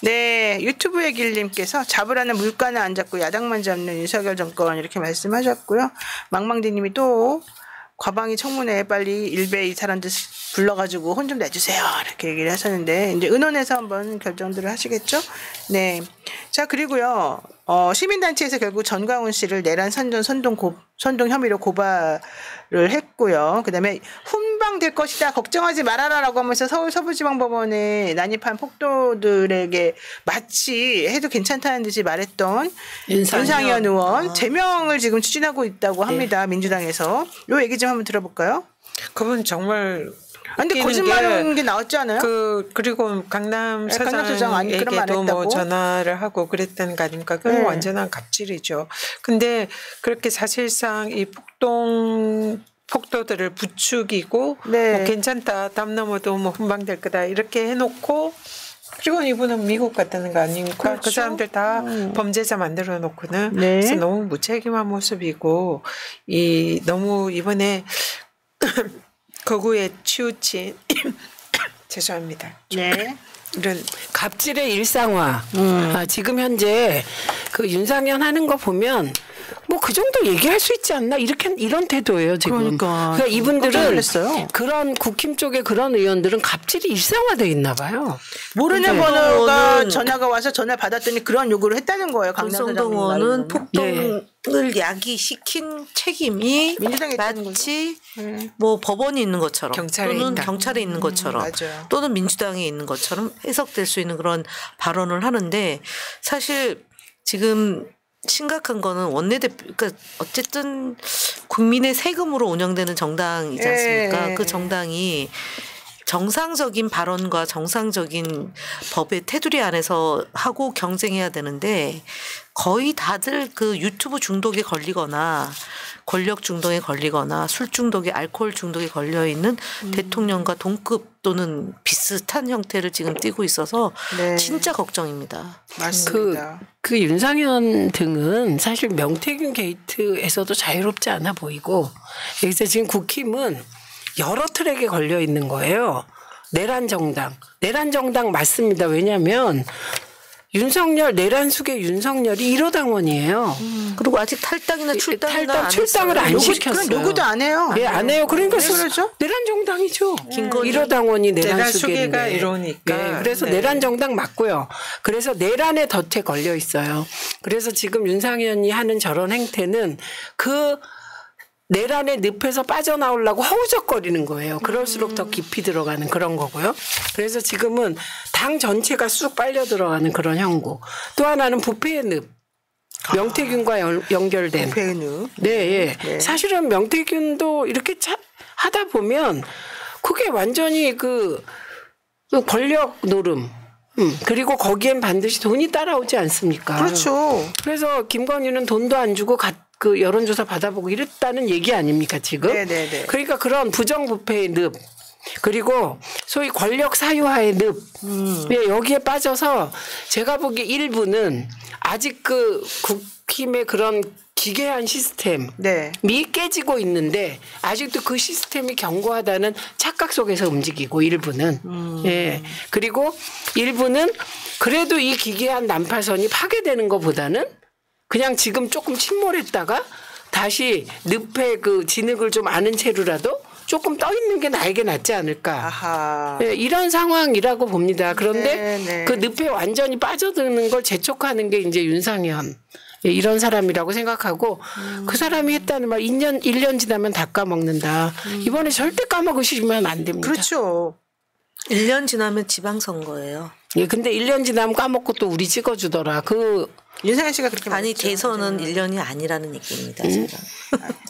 네, 유튜브의 길님께서 잡으라는 물가는 안 잡고 야당만 잡는 윤석열 정권 이렇게 말씀하셨고요. 망망대님이 또 과방위 청문회에 빨리 일베 이 사람들 불러가지고 혼 좀 내주세요 이렇게 얘기를 하셨는데 이제 의논해서 한번 결정들을 하시겠죠. 네. 자 그리고요. 시민단체에서 결국 전광훈 씨를 내란 선동 혐의로 고발을 했고요. 그다음에 훈방될 것이다 걱정하지 말아라라고 하면서 서울 서부지방법원에 난입한 폭도들에게 마치 해도 괜찮다는 듯이 말했던 윤상현 의원 제명을 지금 추진하고 있다고 합니다. 민주당에서 요 얘기 좀 한번 들어볼까요? 그분 정말 근데 거짓말하는 게 나왔지 않아요? 그리고 강남 사장 아니 그런 말 사장에게도 했다고? 뭐 전화를 하고 그랬다는 거 아닙니까? 그건 네. 완전한 갑질이죠. 근데 그렇게 사실상 이 폭도들을 부추기고 네. 뭐 괜찮다 담 넘어도 뭐 훈방될 거다 이렇게 해놓고 그리고 이분은 미국 갔다는 거 아닙니까? 그렇죠. 그 사람들 다 범죄자 만들어 놓고는 네. 그래서 너무 무책임한 모습이고 너무 이번에 거구에 치우친 죄송합니다. 네. 이런 갑질의 일상화. 지금 현재 그 윤상현 하는 거 보면 뭐 그 정도 얘기할 수 있지 않나 이런 태도예요 지금. 그러니까 깜짝 이분들은 놀랐어요. 그런 국힘 쪽의 그런 의원들은 갑질이 일상화돼 있나 봐요. 모르는 네. 번호가 그거는- 전화가 와서 전화를 받았더니 그런 요구를 했다는 거예요. 권성동 강남사장님 의원은 말로는. 폭동을 야기시킨 책임이 민주당에 있다는 마치 뭐 법원이 있는 것처럼 경찰에 또는 있다. 경찰에 있는 것처럼 맞아요. 또는 민주당에 있는 것처럼 해석될 수 있는 그런 발언을 하는데 사실 지금 심각한 거는 원내대표 그러니까 어쨌든 국민의 세금으로 운영되는 정당이지 않습니까? 예. 그 정당이 정상적인 발언과 정상적인 법의 테두리 안에서 하고 경쟁해야 되는데 거의 다들 그 유튜브 중독에 걸리거나 권력 중독에 걸리거나 술 중독에 알코올 중독에 걸려 있는 대통령과 동급 또는 비슷한 형태를 지금 띠고 있어서 네. 진짜 걱정입니다. 맞습니다. 그 윤상현 등은 사실 명태균 게이트에서도 자유롭지 않아 보이고 여기서 지금 국힘은 여러 트랙에 걸려 있는 거예요. 내란 정당 맞습니다. 왜냐하면 윤석열 내란숙의 윤석열이 1호 당원이에요. 그리고 아직 탈당이나 출당을 안 시켰어요. 누구도 안 해요. 예, 안 해요. 그러니까 왜 그러죠? 내란 정당이죠. 김건희. 1호 당원이 내란 내란숙이가 숙인데. 이러니까. 네, 그래서 네. 내란 정당 맞고요. 그래서 내란의 덫에 걸려 있어요. 그래서 지금 윤상현이 하는 저런 행태는 그 내란의 늪에서 빠져나오려고 허우적거리는 거예요. 그럴수록 더 깊이 들어가는 그런 거고요. 그래서 지금은 당 전체가 쑥 빨려 들어가는 그런 형국. 또 하나는 부패의 늪. 명태균과 연결된. 부패의 늪. 네, 예. 네. 사실은 명태균도 이렇게 하다 보면 그게 완전히 그 권력 노름. 그리고 거기엔 반드시 돈이 따라오지 않습니까? 그렇죠. 그래서 김건희는 돈도 안 주고 그 여론조사 받아보고 이랬다는 얘기 아닙니까 지금? 네네네. 그러니까 그런 부정부패의 늪 그리고 소위 권력 사유화의 늪 예, 여기에 빠져서 제가 보기에 일부는 아직 그 국힘의 그런 기괴한 시스템이 네. 깨지고 있는데 아직도 그 시스템이 견고하다는 착각 속에서 움직이고 일부는 예 그리고 일부는 그래도 이 기괴한 난파선이 파괴되는 것보다는 그냥 지금 조금 침몰했다가 다시 늪에 그 진흙을 좀 아는 채로라도 조금 떠 있는 게 나에게 낫지 않을까. 아하. 네, 이런 상황이라고 봅니다. 그런데 네, 네. 그 늪에 완전히 빠져드는 걸 재촉하는 게 이제 윤상현. 예, 이런 사람이라고 생각하고 그 사람이 했다는 말 1년 지나면 다 까먹는다. 이번에 절대 까먹으시면 안 됩니다. 그렇죠. 1년 지나면 지방선거예요. 예, 근데 1년 지나면 까먹고 또 우리 찍어주더라. 윤상현 씨가 그렇게 아니 말했죠. 대선은 1년이 아니라는 얘기입니다. 제가.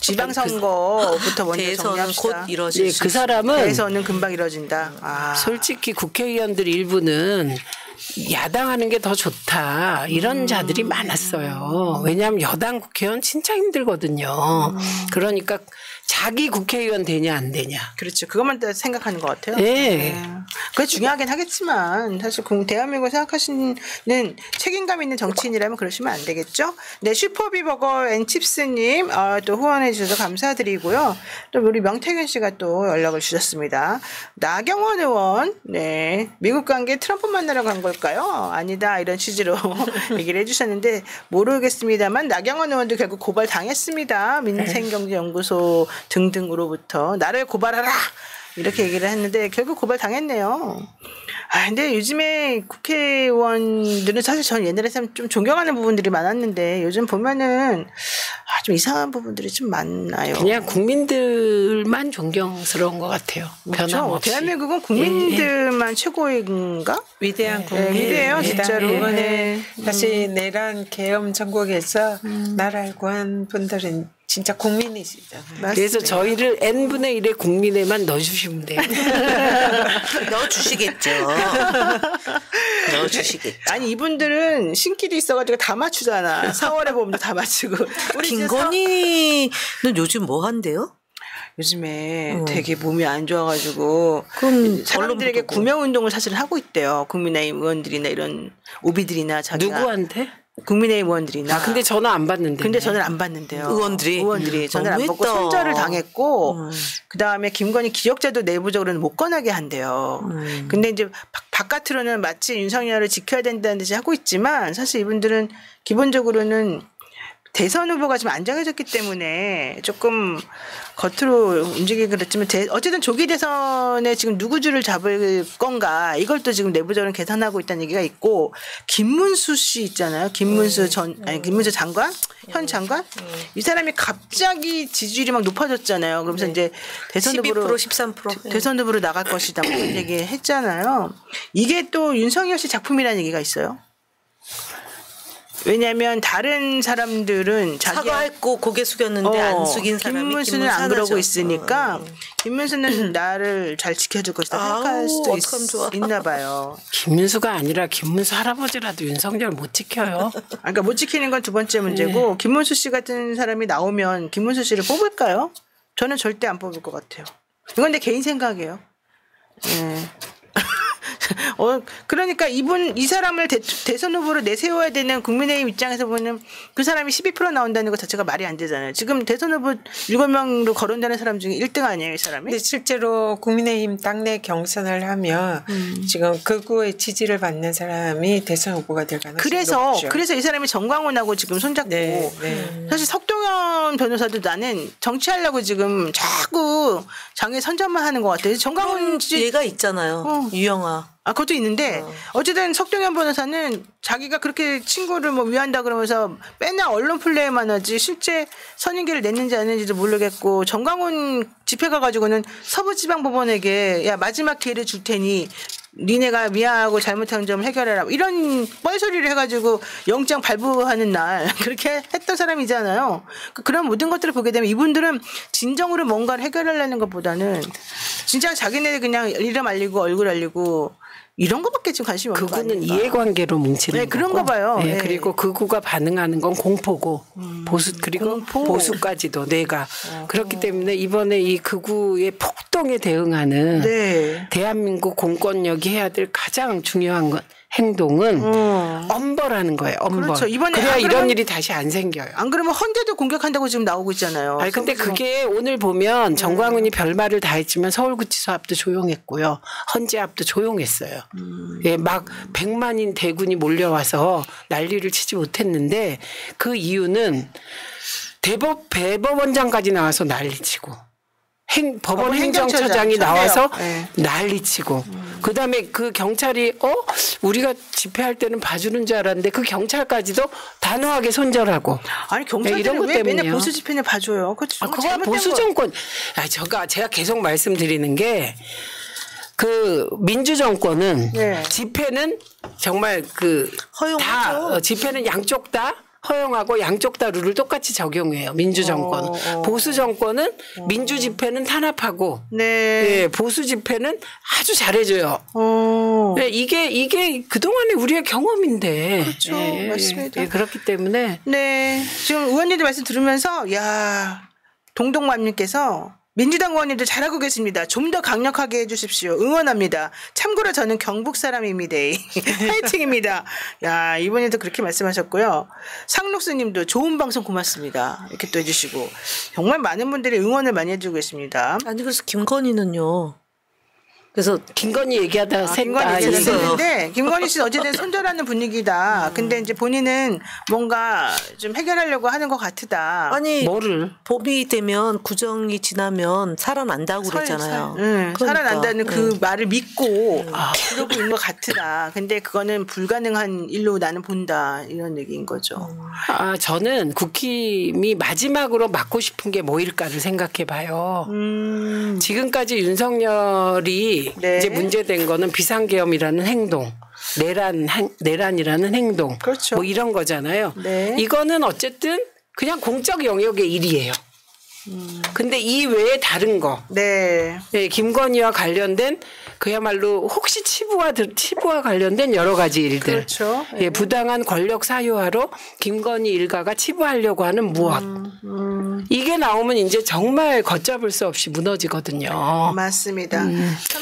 지방선거부터 먼저 대선은 정리합시다. 곧 이뤄질 예, 수 그 있어요. 사람은 대선은 금방 이뤄진다. 아. 솔직히 국회의원들 일부는 야당하는 게 더 좋다 이런 자들이 많았어요. 왜냐하면 여당 국회의원 진짜 힘들거든요. 그러니까 자기 국회의원 되냐 안 되냐. 그렇죠. 그것만 생각하는 것 같아요. 네. 그게 중요하긴 하겠지만 사실 대한민국을 생각하시는 책임감 있는 정치인이라면 그러시면 안 되겠죠. 네, 슈퍼비버거 앤칩스님 또 후원해 주셔서 감사드리고요. 또 우리 명태균 씨가 또 연락을 주셨습니다. 나경원 의원, 네, 미국 관계 트럼프 만나러 간 걸까요? 아니다 이런 취지로 얘기를 해주셨는데 모르겠습니다만 나경원 의원도 결국 고발 당했습니다. 민생경제연구소 등등으로부터 나를 고발하라 이렇게 얘기를 했는데 결국 고발 당했네요. 아 근데 요즘에 국회의원들은 사실 저는 옛날에 좀 존경하는 부분들이 많았는데 요즘 보면은 좀 이상한 부분들이 좀 많나요. 그냥 국민들만 존경스러운 것 같아요. 그렇죠. 변함없이. 대한민국은 국민들만 최고인가? 위대한 국민. 네, 위대해요, 진짜로. 이번에 네. 다시 내란 계엄 전국에서 나라고 한 분들은 진짜 국민이시죠. 그래서 저희를 n분의 1의 국민에만 넣어주시면 돼요. 넣어주시겠죠. 넣어주시겠죠. 아니 이분들은 신길이 있어가지고 다 맞추잖아. 4월에 보면 다 맞추고. 우리 이제 김건희는 요즘 뭐 한대요? 요즘에 되게 몸이 안 좋아가지고 그럼 사람들에게 언론보도 구명 운동을 사실 하고 있대요. 국민의힘 의원들이나 이런 오비들이나 자기가 누구한테? 국민의힘 의원들이나. 근데 전화 안 받는데. 근데 전화를 안 받는데요. 의원들이 전화를 안 받고 너무했다. 손절을 당했고 그다음에 김건희 기억자도 내부적으로는 못 꺼내게 한대요. 근데 이제 바깥으로는 마치 윤석열을 지켜야 된다는 듯이 하고 있지만 사실 이분들은 기본적으로는 대선 후보가 좀 안정해졌기 때문에 조금 겉으로 움직이기 그랬지만 어쨌든 조기 대선에 지금 누구 줄을 잡을 건가 이걸 또 지금 내부적으로 계산하고 있다는 얘기가 있고 김문수 씨 있잖아요. 김문수 김문수 장관? 현 장관? 이 사람이 갑자기 지지율이 막 높아졌잖아요. 그러면서 이제 대선 후보로 12% 13%. 대선 후보로 나갈 것이다 뭐 이런 얘기 했잖아요. 이게 또 윤석열 씨 작품이라는 얘기가 있어요. 왜냐하면 다른 사람들은 사과했고 고개 숙였는데 안 숙인 사람이 김문수는 안 그러고 있으니까 김문수는 나를 잘 지켜줄 것이다 생각할 수도 있나 봐요. 김문수가 아니라 김문수 할아버지라도 윤석열 못 지켜요. 그러니까 못 지키는 건 두 번째 문제고 김문수 씨 같은 사람이 나오면 김문수 씨를 뽑을까요? 저는 절대 안 뽑을 것 같아요. 이건 내 개인 생각이에요. 네. 그러니까 이 사람을 대선 후보로 내세워야 되는 국민의힘 입장에서 보면 그 사람이 12% 나온다는 것 자체가 말이 안 되잖아요. 지금 대선 후보 7명으로 거론되는 사람 중에 1등 아니에요, 이 사람이? 근데 실제로 국민의힘 당내 경선을 하면 지금 극우의 지지를 받는 사람이 대선 후보가 될 가능성이 높죠. 그래서 이 사람이 정광훈하고 지금 손잡고 사실 석동현 변호사도 나는 정치하려고 지금 자꾸 장애 선전만 하는 것 같아요. 정광훈 얘가 있잖아요. 유영아. 그것도 있는데 어쨌든 석동현 변호사는 자기가 그렇게 친구를 뭐 위한다 그러면서 맨날 언론 플레이만 하지 실제 선임계를 냈는지 안 했는지도 모르겠고 정광훈 집회 가가지고는 서부지방법원에게 야 마지막 기회를 줄 테니 니네가 미안하고 잘못한 점을 해결해라 이런 뻘소리를 해가지고 영장 발부하는 날 그렇게 했던 사람이잖아요. 그런 모든 것들을 보게 되면 이분들은 진정으로 뭔가를 해결하려는 것보다는 진짜 자기네 그냥 이름 알리고 얼굴 알리고 이런 것밖에 지금 관심이 없는 거 아닌가. 극우는 이해관계로 뭉치는 네, 그런가 봐요. 네, 네. 그리고 극우가 반응하는 건 공포고 그리고 보수까지도 뇌가 그렇기 때문에 이번에 이 극우의 폭동에 대응하는 대한민국 공권력이 해야 될 가장 중요한 행동은 엄벌하는 거예요. 엄벌. 그렇죠. 이번에 그래야 이런 일이 다시 안 생겨요. 안 그러면 헌재도 공격한다고 지금 나오고 있잖아요. 아니 근데 그게 오늘 보면 정광훈이 별말을 다 했지만 서울구치소 앞도 조용했고요. 헌재 앞도 조용했어요. 예, 막 100만인 대군이 몰려와서 난리를 치지 못했는데 그 이유는 대법원장까지 나와서 난리치고 법원 행정처장이 나와서 난리치고 그다음에 그 경찰이 우리가 집회할 때는 봐주는 줄 알았는데 그 경찰까지도 단호하게 손절하고 아니 경찰들은 왜 맨날 보수 집회는 봐줘요? 그거 보수 정권 제가 계속 말씀드리는 게 그 민주 정권은 집회는 정말 허용하죠. 집회는 양쪽 다 허용하고 양쪽 다 룰을 똑같이 적용해요. 민주 정권은. 보수 정권은 민주 집회는 탄압하고 보수 집회는 아주 잘해줘요. 네, 이게 그동안의 우리의 경험인데. 그렇죠. 맞습니다. 그렇기 때문에. 네. 지금 의원님들 말씀 들으면서 동동맘님께서 민주당 의원님들 잘하고 계십니다. 좀 더 강력하게 해주십시오. 응원합니다. 참고로 저는 경북 사람입니다. 파이팅입니다. 야, 이번에도 그렇게 말씀하셨고요. 상록수님도 좋은 방송 고맙습니다. 이렇게 또 해주시고 정말 많은 분들이 응원을 많이 해주고 계십니다. 아니 그래서 김건희는요. 그래서 김건희 얘기하다가 생각했는데 김건희 씨는 어쨌든 손절하는 분위기다. 근데 이제 본인은 뭔가 좀 해결하려고 하는 것 같다. 아니 뭐를 봄이 되면 구정이 지나면 살아난다고 그랬잖아요. 그러니까. 살아난다는 그 말을 믿고 그러고 있는 것 같다. 근데 그거는 불가능한 일로 나는 본다. 이런 얘기인 거죠. 저는 국힘이 마지막으로 맡고 싶은 게 뭐일까를 생각해 봐요. 지금까지 윤석열이 이제 문제된 거는 비상계엄이라는 행동, 내란이라는 행동, 그렇죠. 뭐 이런 거잖아요. 이거는 어쨌든 그냥 공적 영역의 일이에요. 근데 이 외에 다른 거, 김건희와 관련된 그야말로 혹시 치부와 관련된 여러 가지 일들, 그렇죠. 부당한 권력 사유화로 김건희 일가가 치부하려고 하는 무엇, 이게 나오면 이제 정말 걷잡을 수 없이 무너지거든요. 맞습니다.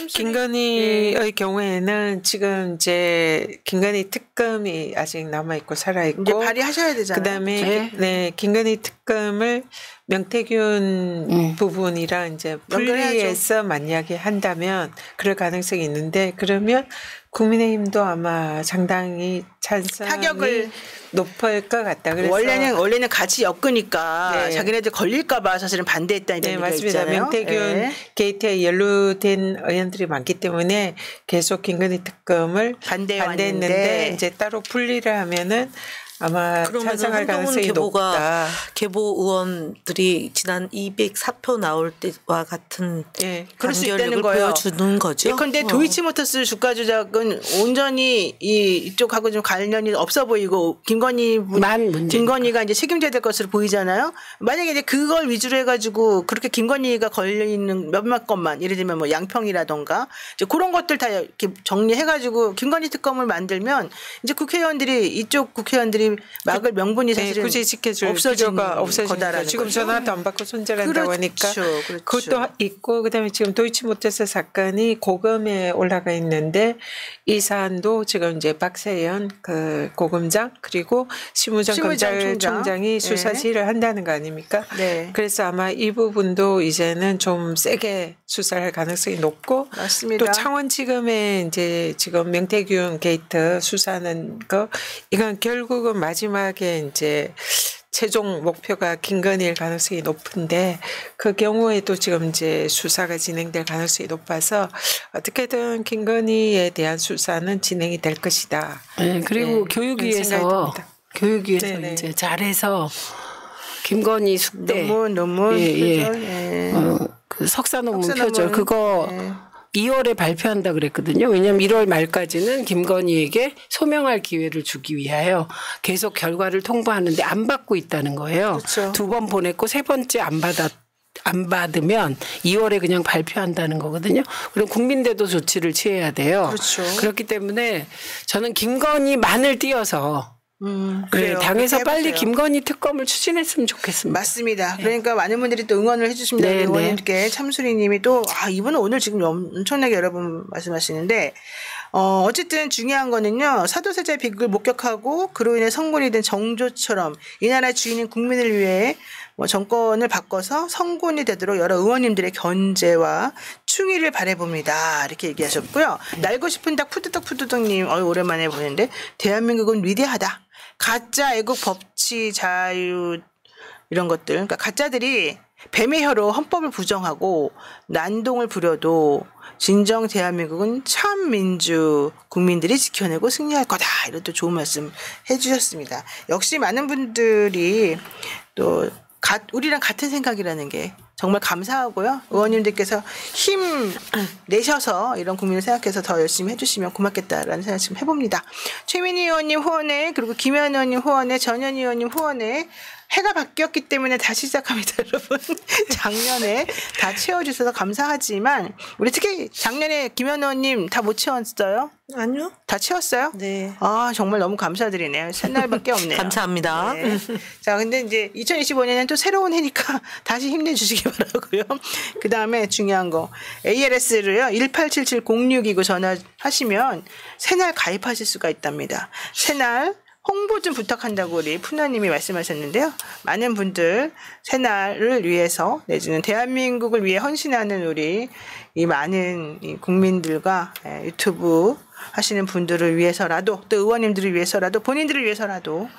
김건희의 경우에는 지금 이제 김건희 특검이 아직 남아 있고 살아 있고 이제 발의하셔야 되잖아요. 그다음에 김건희 특검을 명태균 부분이랑 이제 분리해서 만약에 한다면 그럴 가능성이 있는데 그러면 국민의힘도 아마 상당히 찬성이 타격을 높을 것 같다. 그래서 원래는 같이 엮으니까 자기네들 걸릴까봐 사실은 반대했다는 얘기가 맞습니다. 있잖아요. 명태균 게이트에 연루된 의원들이 많기 때문에 계속 김건희 특검을 반대했는데 이제 따로 분리를 하면은 아마 그러면은 찬성할 가능성이 높다. 계보 의원들이 지난 204표 나올 때와 같은 예, 그럴 수 있다는 단결력을 거예요. 보여주는 거죠. 예컨대 도이치모터스 주가 조작은 온전히 이쪽하고 좀 관련이 없어 보이고 김건희가 이제 책임져야 될 것으로 보이잖아요. 만약에 이제 그걸 위주로 해가지고 그렇게 김건희가 걸려 있는 몇몇 것만 예를 들면 뭐 양평이라던가 이제 그런 것들 다 이렇게 정리해가지고 김건희 특검을 만들면 이제 이쪽 국회의원들이 막을 명분이 사실은 굳이 지켜줄 없어진 필요가 없어지니까 거다라는 지금 거죠. 전화도 안 받고 손절한다고 하니까 그렇죠. 그것도 있고 그다음에 지금 도이치모터스 사건이 고검에 올라가 있는데 이 사안도 지금 이제 박세현 그 고검장 그리고 심우정 검찰총장이 수사 지휘를 한다는 거 아닙니까? 네. 그래서 아마 이 부분도 이제는 좀 세게 수사할 가능성이 높고 맞습니다. 또 창원지검에 이제 지금 명태균 게이트 수사하는 거 이건 결국은 마지막에 이제 최종 목표가 김건희일 가능성이 높은데 그 경우에도 지금 이제 수사가 진행될 가능성이 높아서 어떻게든 김건희에 대한 수사는 진행이 될 것이다. 네, 그리고 그런 생각이 듭니다. 교육위에서 네네. 이제 잘해서 김건희 숙대 논문 예. 표절, 예. 그 석사 논문 석사 표절 논문. 그거 예. 2월에 발표한다 그랬거든요. 왜냐하면 1월 말까지는 김건희에게 소명할 기회를 주기 위하여 계속 결과를 통보하는데 안 받고 있다는 거예요. 그렇죠. 2번 보냈고 3번째 안 받으면 2월에 그냥 발표한다는 거거든요. 그럼 국민대도 조치를 취해야 돼요. 그렇죠. 그렇기 때문에 저는 김건희만을 띄어서 그래요. 당에서 그렇게 빨리 해보세요. 김건희 특검을 추진했으면 좋겠습니다. 맞습니다. 그러니까 많은 분들이 또 응원을 해주십니다. 네, 의원님께 참수리님이 또 이분은 오늘 지금 엄청나게 여러분 말씀하시는데 어쨌든 중요한 거는요. 사도세자의 비극을 목격하고 그로 인해 성군이 된 정조처럼 이 나라의 주인인 국민을 위해 정권을 바꿔서 성군이 되도록 여러 의원님들의 견제와 충의를 바라봅니다. 이렇게 얘기하셨고요. 날고 싶은 닭 푸드덕님 오랜만에 보는데 대한민국은 위대하다. 가짜 애국 법치 자유 이런 것들 그러니까 가짜들이 뱀의 혀로 헌법을 부정하고 난동을 부려도 진정 대한민국은 참 민주 국민들이 지켜내고 승리할 거다. 이런 또 좋은 말씀 해주셨습니다. 역시 많은 분들이 또 우리랑 같은 생각이라는 게 정말 감사하고요. 의원님들께서 힘 내셔서 이런 국민을 생각해서 더 열심히 해주시면 고맙겠다라는 생각 지금 해봅니다. 최민희 의원님 후원에 그리고 김현 의원님 후원에 전현 의원님 후원에 해가 바뀌었기 때문에 다시 시작합니다, 여러분. 작년에 다 채워주셔서 감사하지만 우리 특히 작년에 김현 의원님 다 못 채웠어요? 아니요. 다 채웠어요? 네. 정말 너무 감사드리네요. 새날밖에 없네요. 감사합니다. 네. 자, 근데 이제 2025년엔 또 새로운 해니까 다시 힘내주시기 바라고요. 그 다음에 중요한 거 ALS를요 18770629 전화하시면 새날 가입하실 수가 있답니다. 새날 홍보 좀 부탁한다고 우리 푸나님이 말씀하셨는데요. 많은 분들 새날을 위해서 내지는 대한민국을 위해 헌신하는 우리 이 많은 이 국민들과 유튜브 하시는 분들을 위해서라도 또 의원님들을 위해서라도 본인들을 위해서라도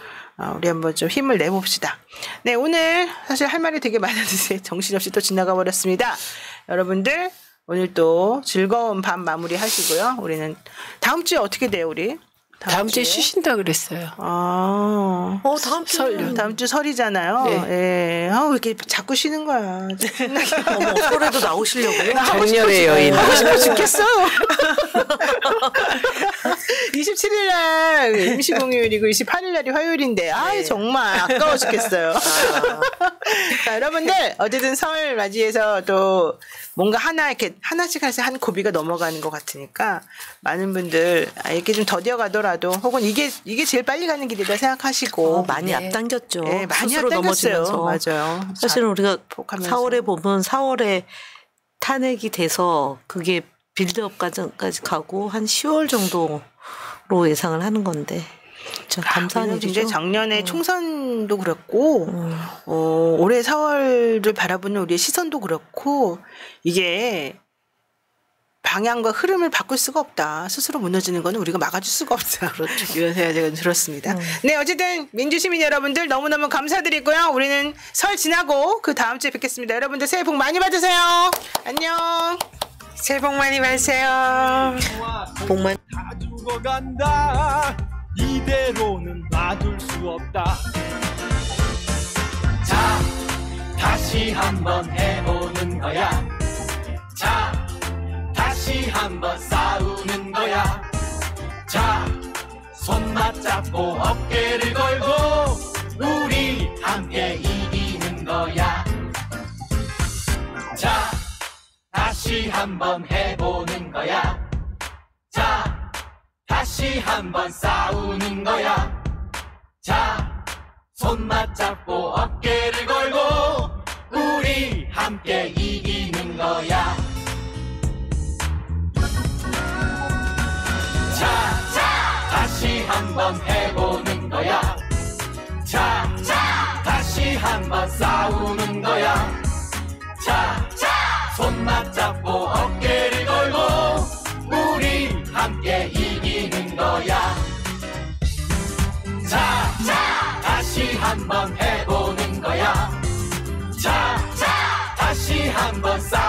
우리 한번 좀 힘을 내봅시다. 네, 오늘 사실 할 말이 되게 많았는데 정신없이 또 지나가 버렸습니다. 여러분들 오늘 또 즐거운 밤 마무리 하시고요. 우리는 다음 주에 어떻게 돼요, 우리? 다음 주에 쉬신다 그랬어요. 다음 주 설이잖아요. 네. 예. 왜 이렇게 자꾸 쉬는 거야. 어머, 설에도 나오시려고요? 정렬의 여인. 하고 싶어 죽겠어요. 27일 날 임시공휴일이고 28일 날이 화요일인데 정말 아까워 죽겠어요. 자, 여러분들 어쨌든 설 맞이해서 또 뭔가 하나씩 한 고비가 넘어가는 것 같으니까 많은 분들 이렇게 좀 더뎌 가더라도 혹은 이게 제일 빨리 가는 길이다 생각하시고 많이 앞당겼죠. 네, 많이 스스로 앞당겼어요. 넘어지면서. 맞아요. 사실은 우리가 복하면서. 4월에 보면 4월에 탄핵이 돼서 그게 빌드업 과정까지 가고 한 10월 정도로 예상을 하는 건데 참 감사한 일이죠. 이제 작년에 총선도 그렇고 올해 4월을 바라보는 우리의 시선도 그렇고 이게 방향과 흐름을 바꿀 수가 없다. 스스로 무너지는 거는 우리가 막아줄 수가 없다. 그렇죠. 이런 생각이 제가 들었습니다. 네, 어쨌든 민주시민 여러분들 너무너무 감사드리고요. 우리는 설 지나고 그 다음 주에 뵙겠습니다. 여러분들 새해 복 많이 받으세요. 안녕. 새해 복 많이 받으세요. 복만 다 죽어간다 이대로는 놔둘 수 없다. 자, 다시 한번 해보는 거야. 자, 다시 한번 싸우는 거야. 자, 손 맞잡고 어깨를 걸고 우리 함께 이기는 거야. 자, 다시 한번 해보는 거야. 자, 다시 한번 싸우는 거야. 자, 손 맞잡고 어깨를 걸고 우리 함께 이기는 거야. 자, 다시 한번 해보는 거야. 자, 다시 한번 싸우는 거야. 자, 손 맞잡고 어깨를 걸고 우리 함께 이기는 거야. 자, 다시 한번 해보는 거야. 자, 다시 한번 싸우는 거야.